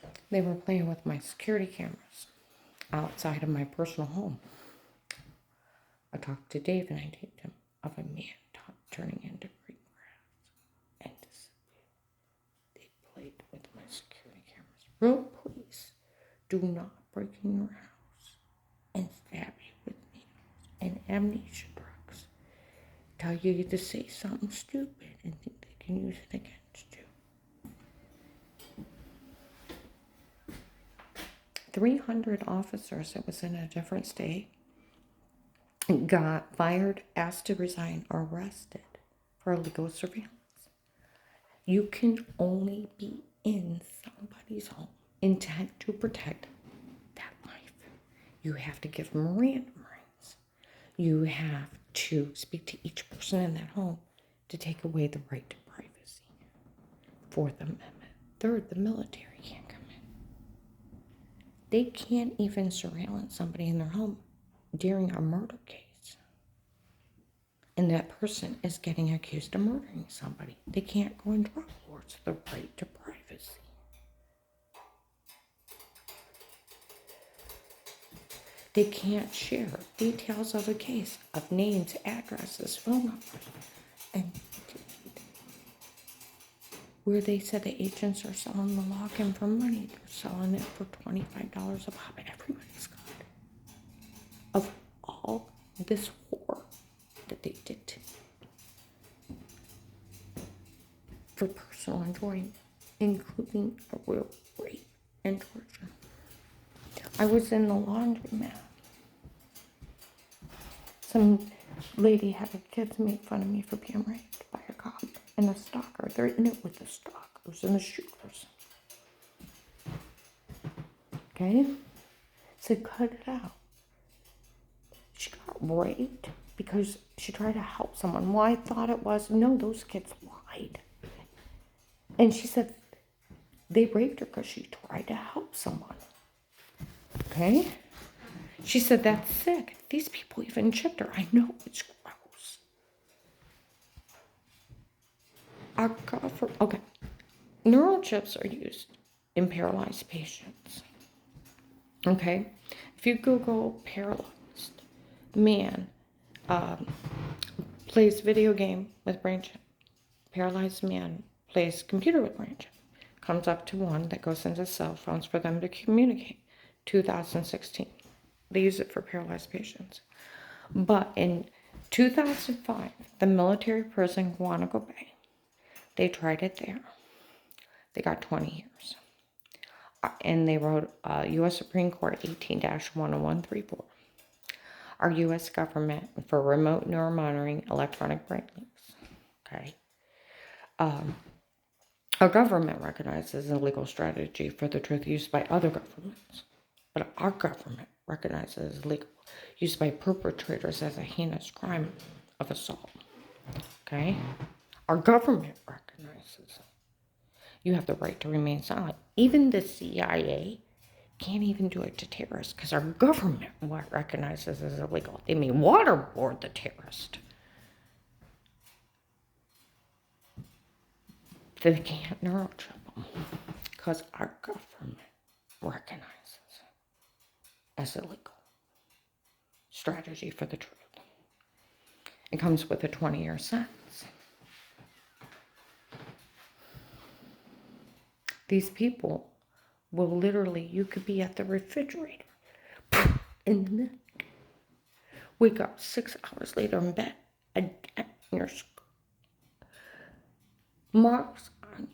Speaker 1: did. They were playing with my security cameras outside of my personal home. I talked to Dave and I taped him of a man turning into green grass and disappeared. They played with my security cameras. Real police do not break in your house and stab you with needles and amnesia drugs. Tell you to say something stupid and think they can use it against you. 300 officers that was in a different state got fired, asked to resign, arrested for illegal surveillance. You can only be in somebody's home intent to protect that life. You have to give them Miranda rights. You have to speak to each person in that home to take away the right to privacy. 4th Amendment. 3rd, the military can't come in. They can't even surveillance somebody in their home during a murder case. and that person is getting accused of murdering somebody. They can't go in drug wars. The right to privacy. They can't share details of a case, of names, addresses, phone numbers, and where they said the agents are selling the lock-in for money. They're selling it for $25 a pop. Everybody's got it. Of all this horror that they did to me for personal enjoyment, including a real rape and torture. I was in the laundromat. Some lady had her kids make fun of me for being raped by a cop and a stalker. They're in it with the stalkers and the shooters. Okay? So cut it out. She got raped because she tried to help someone. Well, I thought it was, no, those kids lied. And she said they raped her because she tried to help someone. Okay? She said, that's sick. These people even chipped her. I know, it's gross. Our government, okay. Neural chips are used in paralyzed patients. Okay? If you Google paralyzed man plays video game with brain chip, paralyzed man plays computer with brain chip, comes up to one that goes into cell phones for them to communicate. 2016. They use it for paralyzed patients. But in 2005, the military prison Guanaco Bay, they tried it there. They got 20 years. And they wrote U.S. Supreme Court 18-10134. Our U.S. government for remote neuromonitoring electronic brain leaks. Okay. Our government recognizes a legal strategy for the truth used by other governments. But our government recognizes legal use by perpetrators as a heinous crime of assault. Okay? Our government recognizes you have the right to remain silent. Even the CIA can't even do it to terrorists because our government recognizes as illegal. They may waterboard the terrorist. They can't neurochip them because our government recognizes as illegal strategy for the truth. It comes with a 20-year sentence. These people will literally, you could be at the refrigerator and then wake up 6 hours later in bed, a dent in your skull, marks on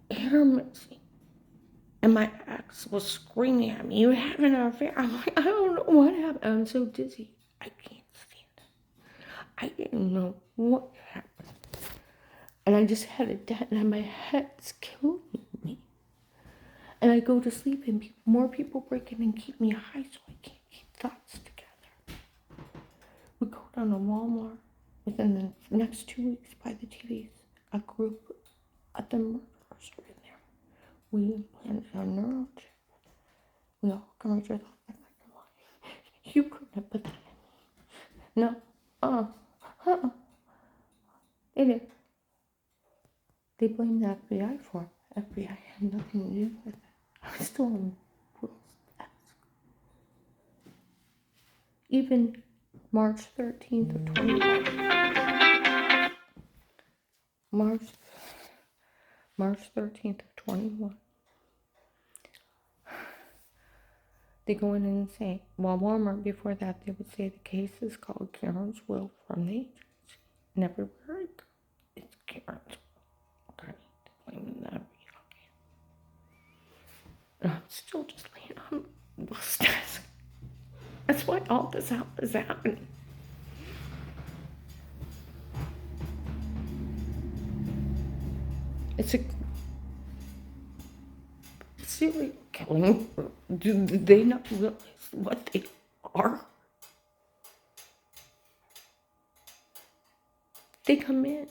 Speaker 1: you, hair missing. And my ex was screaming at me, "You're having an affair." I'm like, I don't know what happened. I'm so dizzy. I can't stand it. I didn't know what happened. And I just had a dent and my head's killing me. And I go to sleep and more people break in and keep me high so I can't keep thoughts together. We go down to Walmart. Within the next 2 weeks by the TVs, a group of the murderers are in there. We implanted a neural chip. We all come right to the you couldn't have put that in. No. They did. They blamed the FBI for it. FBI had nothing to do with it. I was still on Will's desk. Even March 13th of 21. March 13th of 21. They go in and say, well, Walmart, before that, they would say the case is called Karen's Will from the agency. And everywhere I go, it's Karen's Will. Okay, they're blaming that. And I'm still just laying on Will's desk. That's why all this is happening. It's a serial killing. Do they not realize what they are? They come in.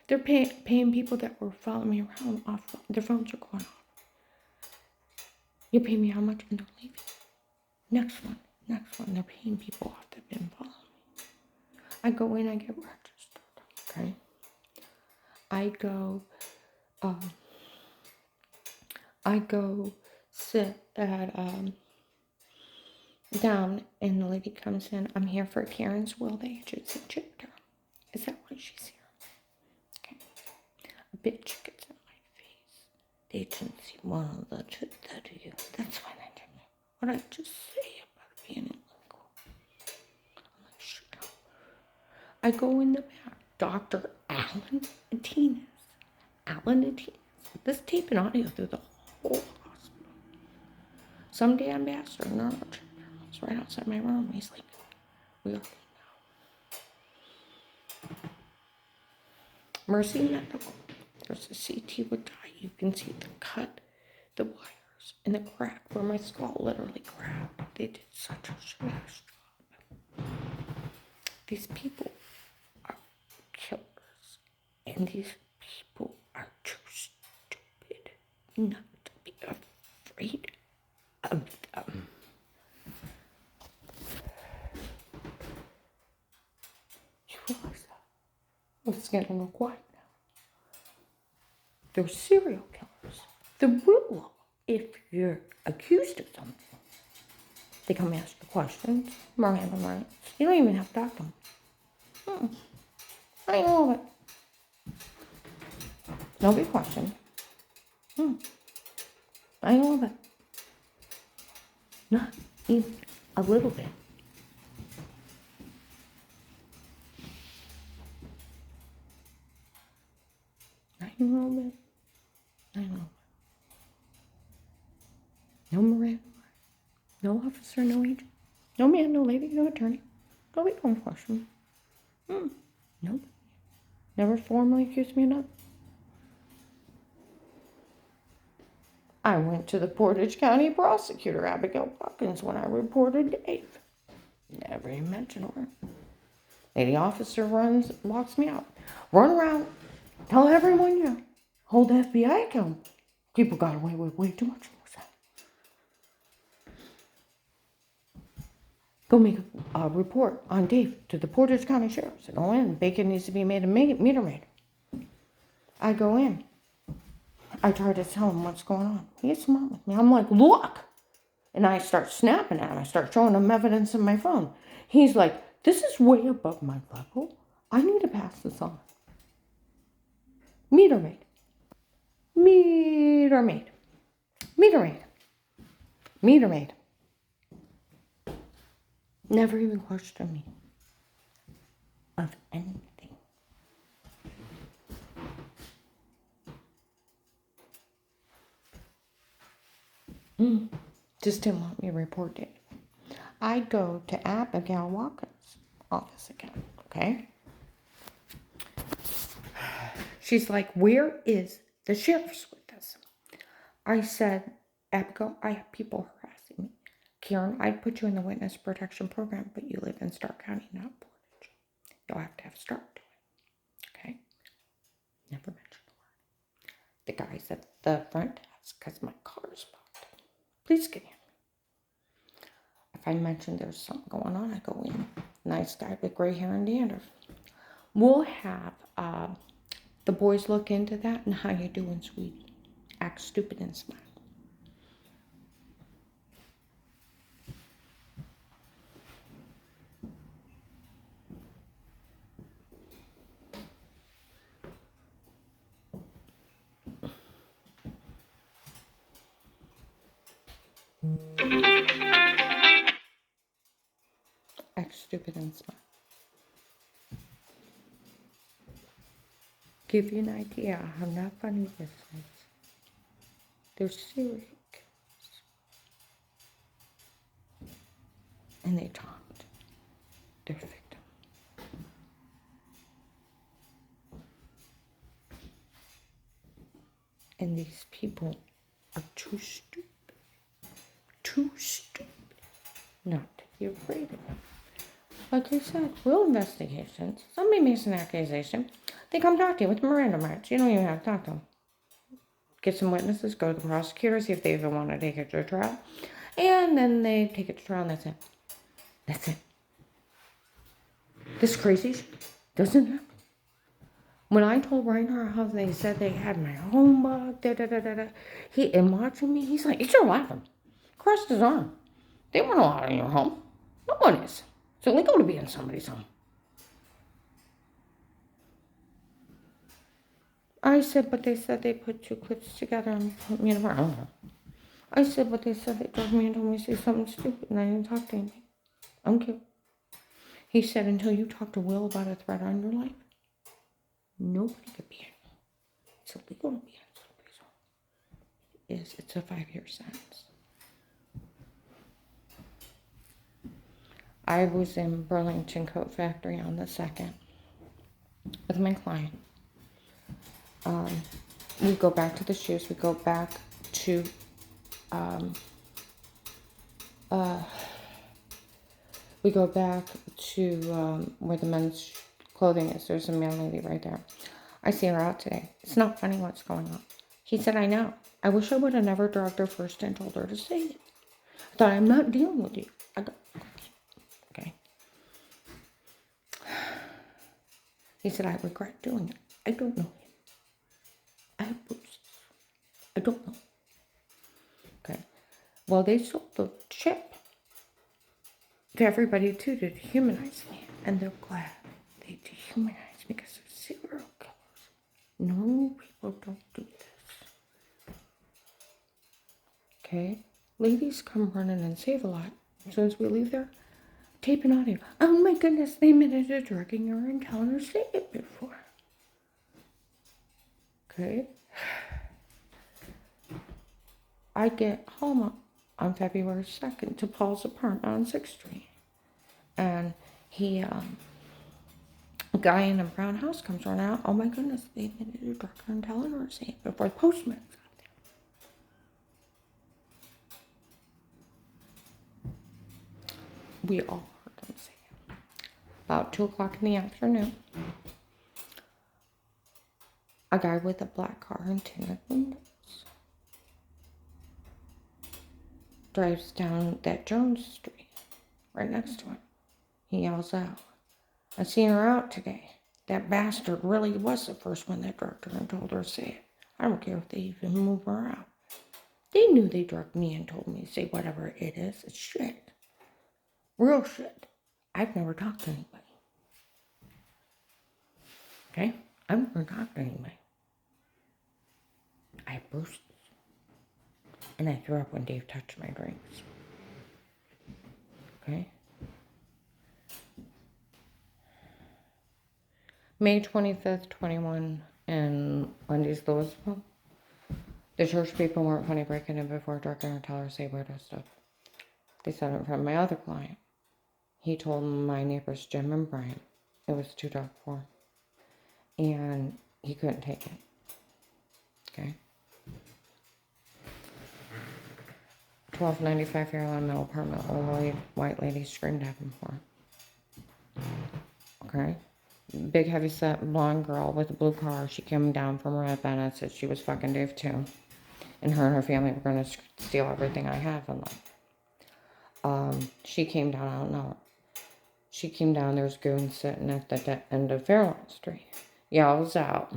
Speaker 1: They're paying people that were following me around off. Their phones are going off. You pay me how much and they're leaving. Next one. They're paying people off that have been following me. I go in, I get registered. Okay. I go, um, I go sit at, down, and the lady comes in. I'm here for Karen's will. The agency chipped her. Is that why she's here? Okay. A bitch gets in my face. The agency wanted to chip that to you. That's why they did me. What did I just say about being illegal? I'm like, shut up. I go in the back. Dr. Alan Martinez. Alan Martinez. This tape and audio through the whole hospital. Some damn bastard neurochirurgist right outside my room. He's like, we are now. Mercy Medical. There's a CT with dye. You can see the cut, the wires, and the crack where my skull literally cracked. They did such a smash job. These people are killers. And these people are too stupid not to be afraid of them. You realize that? It's getting real quiet now. They're serial killers. The rule, if you're accused of something, they come ask you questions, Miranda rights. You don't even have to talk to them. I know it. No big question. I know it. Not even a little bit. Not even a little bit. I know. No Miranda, no officer, no agent, no man, no lady, no attorney. No big question. Nope. Never formally accused me of nothing. I went to the Portage County prosecutor, Abigail Watkins, when I reported Dave. Never even mentioned her. Lady officer walks me out. Run around, tell everyone you hold the FBI account. People got away with way too much. Go make a report on Dave to the Portage County Sheriff's. Go in. Bacon needs to be made a meter maid. I go in. I try to tell him what's going on. He's smart with me. I'm like, look. And I start snapping at him. I start showing him evidence in my phone. He's like, this is way above my level. I need to pass this on. Meter maid. Meter maid. Meter maid. Meter maid. Never even questioned me of anything. Just didn't want me to report it. I go to Abigail Watkins' office again, okay? She's like, where is the sheriff's with us? I said, Abigail, I have people harassing me. Karen, I'd put you in the witness protection program, but you live in Stark County, not Portage. You'll have to have Stark do it, okay? Never mentioned the word. The guy's at the front desk because my car's blocked. Please get in. If I mention there's something going on, I go in. Nice guy with gray hair and dandruff. We'll have the boys look into that and how you doing, sweetie. Act stupid and smile. Act stupid and smile. Give you an idea how not funny this is. They're serial killers. And they talked their victim. And these people are too stupid not to be afraid of them. Like I said, real investigations. Somebody makes an accusation. They come talk to you with Miranda rights. You don't even have to talk to them. Get some witnesses, go to the prosecutor, see if they even want to take it to trial. And then they take it to trial and that's it. That's it. This crazy shit doesn't happen. When I told Reinhardt how they said they had my home bug, and watching me, he's like, "You're laughing." Crossed his arm. They weren't allowed in your home. No one is. It's illegal to be in somebody's home. I said, but they said they put two clips together and put me in a bar. I don't know. I said, but they said they drugged me and told me to say something stupid, and I didn't talk to anybody. I'm cute. He said, until you talk to Will about a threat on your life, nobody could be in. It's illegal to be in somebody's home. It's a 5-year sentence. I was in Burlington Coat Factory on the 2nd with my client. We go back to the shoes. We go back to where the men's clothing is. There's a man lady right there. I see her out today. It's not funny what's going on. He said, I know. I wish I would have never drugged her first and told her to say it. I thought, I'm not dealing with you. Okay. He said, I regret doing it. I don't know him. I have bruises. I don't know. Okay. Well, they sold the chip to everybody too to dehumanize me. And they're glad they dehumanized me because they're serial killers. Normal people don't do this. Okay? Ladies come running and save a lot. As soon as we leave there, tape and audio. Oh my goodness, they admitted to drugging her and telling her to say it before. Okay? I get home on February 2nd to Paul's apartment on 6th Street. And a guy in a brown house comes running out. Oh my goodness, they admitted to drugging her and telling her to say it before the postman's out there. We all heard them say it. About 2 o'clock in the afternoon, a guy with a black car and tinted windows drives down that Jones Street, right next to him. He yells out, I seen her out today. That bastard really was the first one that drugged her and told her to say it. I don't care if they even move her out. They knew they drugged me and told me to say whatever it is. It's shit. Real shit. I've never talked to anybody. Okay? I've never talked to anybody. I have bruises. And I threw up when Dave touched my drinks. Okay? May 25th, 21 in Wendy's Louisville. The church people weren't funny breaking in before drugging her, tell her to say weirdo stuff. They said it in front of my other client. He told my neighbors Jim and Brian it was too dark for him. And he couldn't take it. Okay? 1295 Fairlawn Middle Apartment. Old white lady screamed at him for it. Okay? Big heavy set blonde girl with a blue car. She came down from her Bennett, said she was fucking Dave too. And her family were going to steal everything I have in life. She came down, I don't know. She came down, there's goons sitting at the end of Fairlawn Street. Yells out,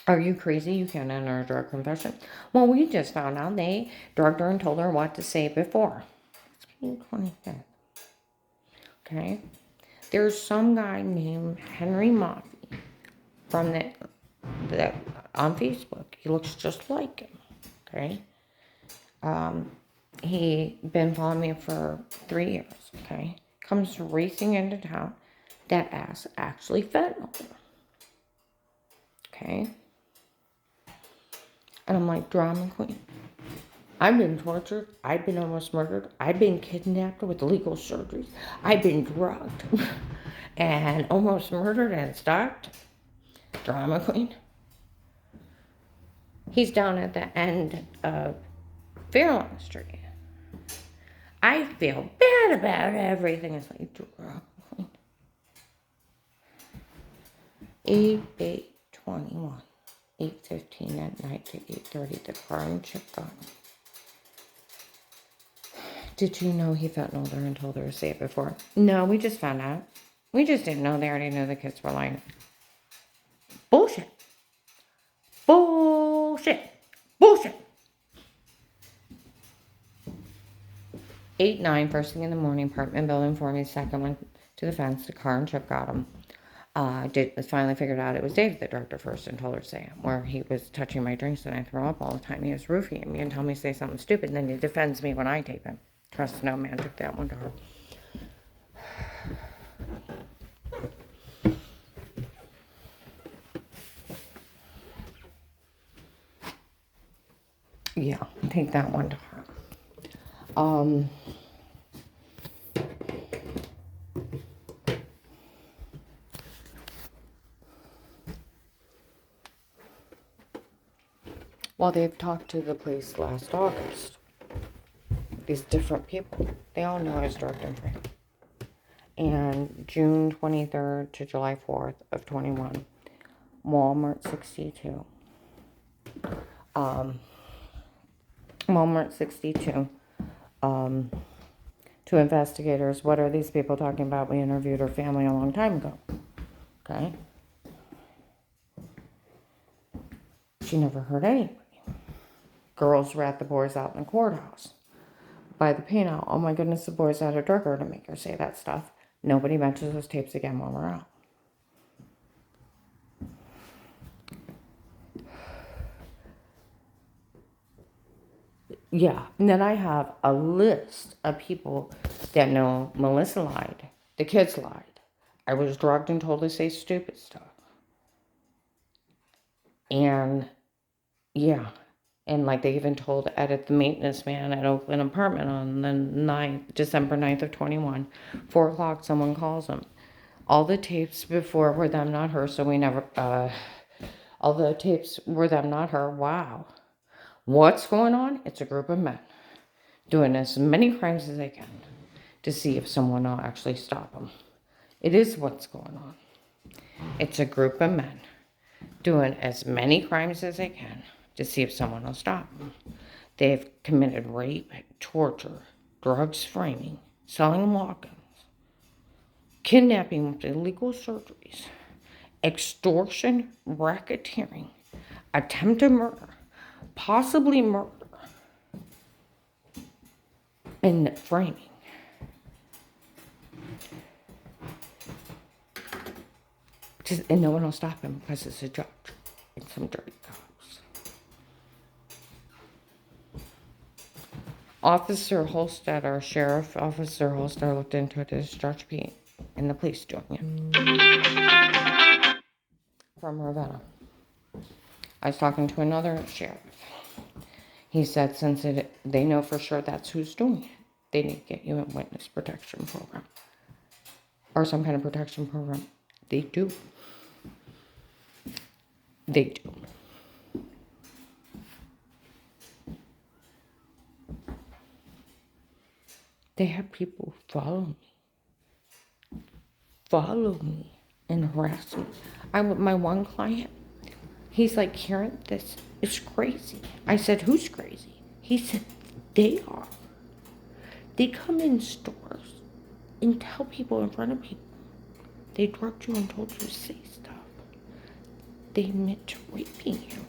Speaker 1: are you crazy? You can't enter a drug confession. Well, we just found out they drugged her and told her what to say before. It's May 25th. Okay? There's some guy named Henry Moffey from the on Facebook. He looks just like him. Okay? He been following me for 3 years. Okay? Comes racing into town. That ass actually fentanyl. Okay? And I'm like, drama queen. I've been tortured. I've been almost murdered. I've been kidnapped with illegal surgeries. I've been drugged and almost murdered and stalked. Drama queen. He's down at the end of Fairlawn Street. I feel bad about everything. It's like, drama queen. 8/8/21. 8:15 at night to 8:30, the crime chick got me. Did you know he fentanyl her and told her to say it before? No, we just found out. We just didn't know. They already knew the kids were lying. Bullshit. Bullshit. Bullshit. 8, 9, first thing in the morning, apartment building for me, second one to the fence, the car and Chip got him. Finally figured out it was Dave that drugged her first and told her to say it, where he was touching my drinks and I throw up all the time. He was roofing me and telling me to say something stupid, and then he defends me when I tape him. Trust no man took that one to her. Yeah, take that one to her. Well, they've talked to the police last August. These different people. They all know I was drugged and drank. And June 23rd to July 4th of 21, Walmart 62. Walmart 62. To investigators, what are these people talking about? We interviewed her family a long time ago. Okay? She never heard anybody. Girls rat the boys out in the courthouse. By the paint out, oh my goodness, the boys had a drugger to make her say that stuff. Nobody mentions those tapes again while we're out. Yeah, and then I have a list of people that know Melissa lied. The kids lied. I was drugged and told to say stupid stuff. And yeah, and like they even told Edit the maintenance man at Oakland apartment on the December 9th of 21, 4 o'clock, someone calls him. All the tapes before were them, not her, so we never, all the tapes were them, not her. Wow. What's going on? It's a group of men doing as many crimes as they can to see if someone will actually stop them. It is what's going on. It's a group of men doing as many crimes as they can to see if someone will stop them. They've committed rape, torture, drugs, framing, selling walk-ins, kidnapping with illegal surgeries, extortion, racketeering, attempted murder, possibly murder, and framing. And no one will stop him because it's a judge and some dirty cops. Officer Holstead, our sheriff, Officer Holstead looked into it as Judge Pete and the police doing it. From Ravenna. I was talking to another sheriff. He said since they know for sure that's who's doing it, they need to get you a witness protection program. Or some kind of protection program. They do. They do. They have people follow me and harass me. My one client, he's like, Karen, this is crazy. I said, who's crazy? He said, they are. They come in stores and tell people in front of people they drugged you and told you to say stuff. They admit to raping you.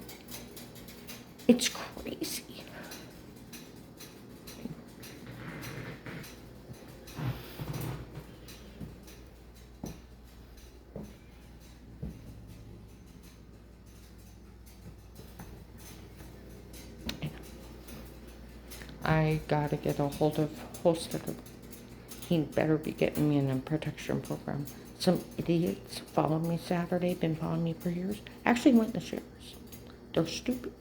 Speaker 1: It's crazy. I gotta get a hold of Holstead. He better be getting me in a protection program. Some idiots followed me Saturday, been following me for years. Actually went to sheriff's. They're stupid.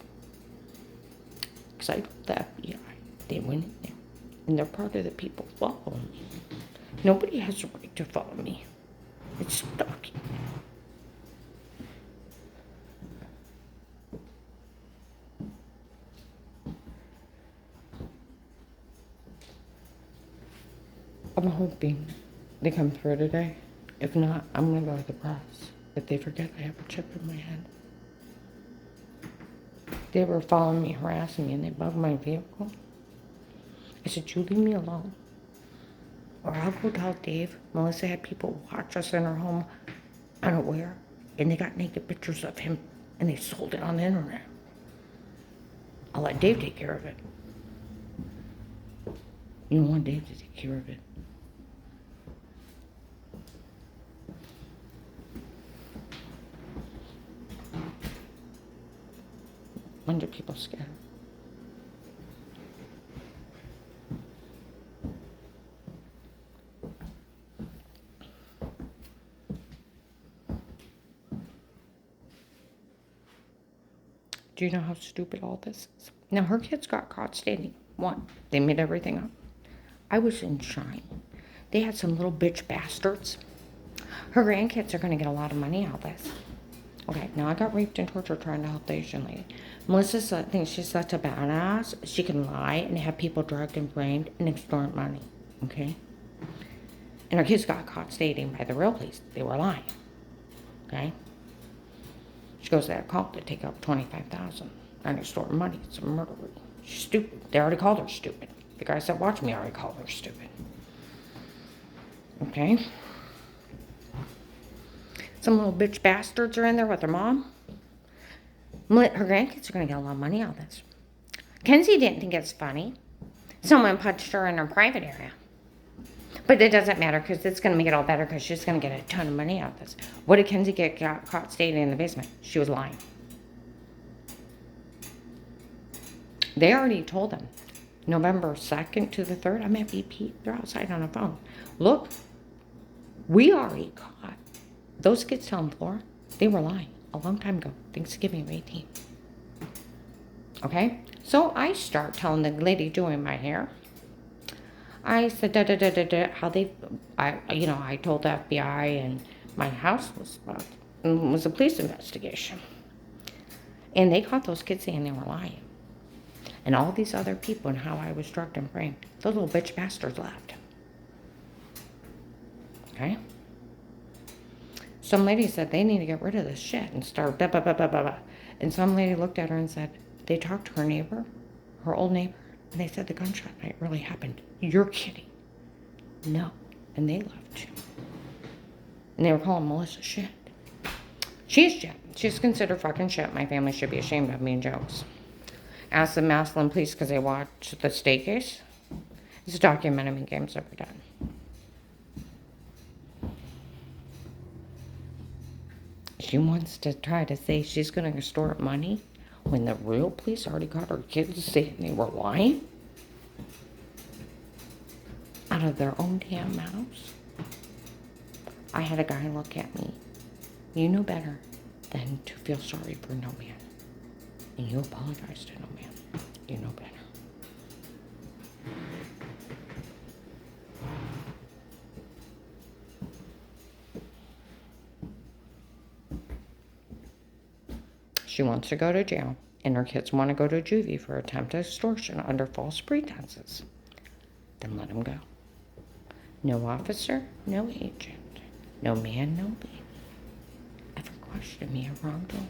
Speaker 1: Because I told the FBI. They went in there. And they're part of the people following me. Nobody has a right to follow me. It's stalking. I'm hoping they come through today. If not, I'm gonna go to the press. If they forget I have a chip in my head. They were following me, harassing me, and they bugged my vehicle. I said, you leave me alone. Or I'll go tell Dave. Melissa had people watch us in her home unaware. And they got naked pictures of him, and they sold it on the internet. I'll let Dave take care of it. You don't want Dave to take care of it. Bunch of people scared. Do you know how stupid all this is? Now, her kids got caught stating. One, they made everything up. I was in Shine. They had some little bitch bastards. Her grandkids are going to get a lot of money out of this. Okay, now I got raped and tortured trying to help the Asian lady. Melissa thinks she's such a badass. She can lie and have people drugged and framed and extort money. Okay? And her kids got caught stating by the real police they were lying. Okay? She goes to that cult to take out $25,000 and extort money. It's a murderer. She's stupid. They already called her stupid. The guy said, watch me, already called her stupid. Okay? Some little bitch bastards are in there with her mom. Her grandkids are going to get a lot of money out of this. Kenzie didn't think it's funny. Someone punched her in her private area. But it doesn't matter because it's going to make it all better because she's going to get a ton of money out of this. What did Kenzie got caught stating in the basement? She was lying. They already told them. November 2nd to the 3rd, I'm at BP. They're outside on a phone. Look, we already caught those kids telling Flora they were lying a long time ago. Thanksgiving of 18. Okay? So I start telling the lady doing my hair. I said, how I told the FBI and my house was a police investigation. And they caught those kids saying they were lying. And all these other people and how I was drugged and framed. Those little bitch bastards left. Okay? Some lady said they need to get rid of this shit and start blah, blah, blah, blah, blah, blah. And some lady looked at her and said, they talked to her neighbor, her old neighbor, and they said the gunshot night really happened. You're kidding. No. And they left too. And they were calling Melissa shit. She's shit. She's considered fucking shit. My family should be ashamed of me and jokes. Ask the Maslin police because they watched the state case. It's documented in games ever done. She wants to try to say she's going to extort money when the real police already got her kids saying they were lying out of their own damn mouths. I had a guy look at me. You know better than to feel sorry for no man. And you apologize to no man. You know better. She wants to go to jail, and her kids want to go to juvie for attempted extortion under false pretenses. Then let them go. No officer, no agent. No man, no baby. Ever question me of wrongdoing.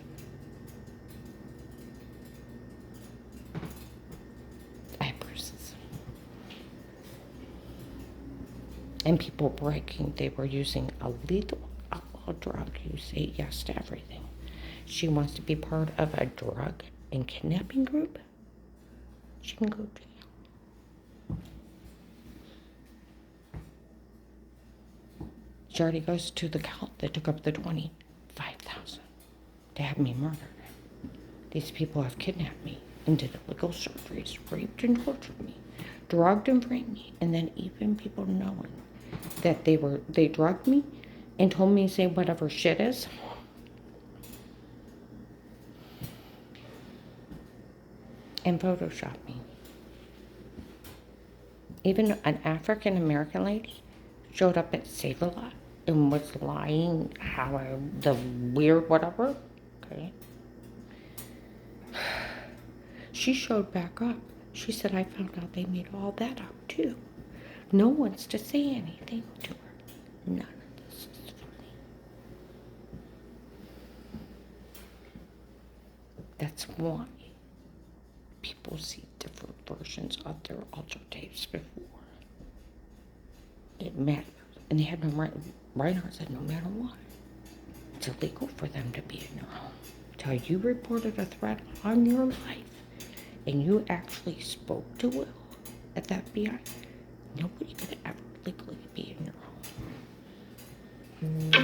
Speaker 1: I have bruises. And people bragging they were using a lethal outlaw drug. You say yes to everything. She wants to be part of a drug and kidnapping group. She can go to jail. She already goes to the cult that took up the $25,000 to have me murdered. These people have kidnapped me and did illegal surgeries, raped and tortured me, drugged and framed me, and then even people knowing that they drugged me and told me to say whatever shit is. And Photoshop me. Even an African American lady showed up at Save-A-Lot and was lying the weird whatever. Okay. She showed back up. She said, I found out they made all that up too. No one's to say anything to her. None of this is funny. That's why people see different versions of their alter tapes before. It matters. And they had no right on. Said no matter what. it's illegal for them to be in your home. Till you reported a threat on your life and you actually spoke to Will at the FBI, nobody could ever legally be in your home.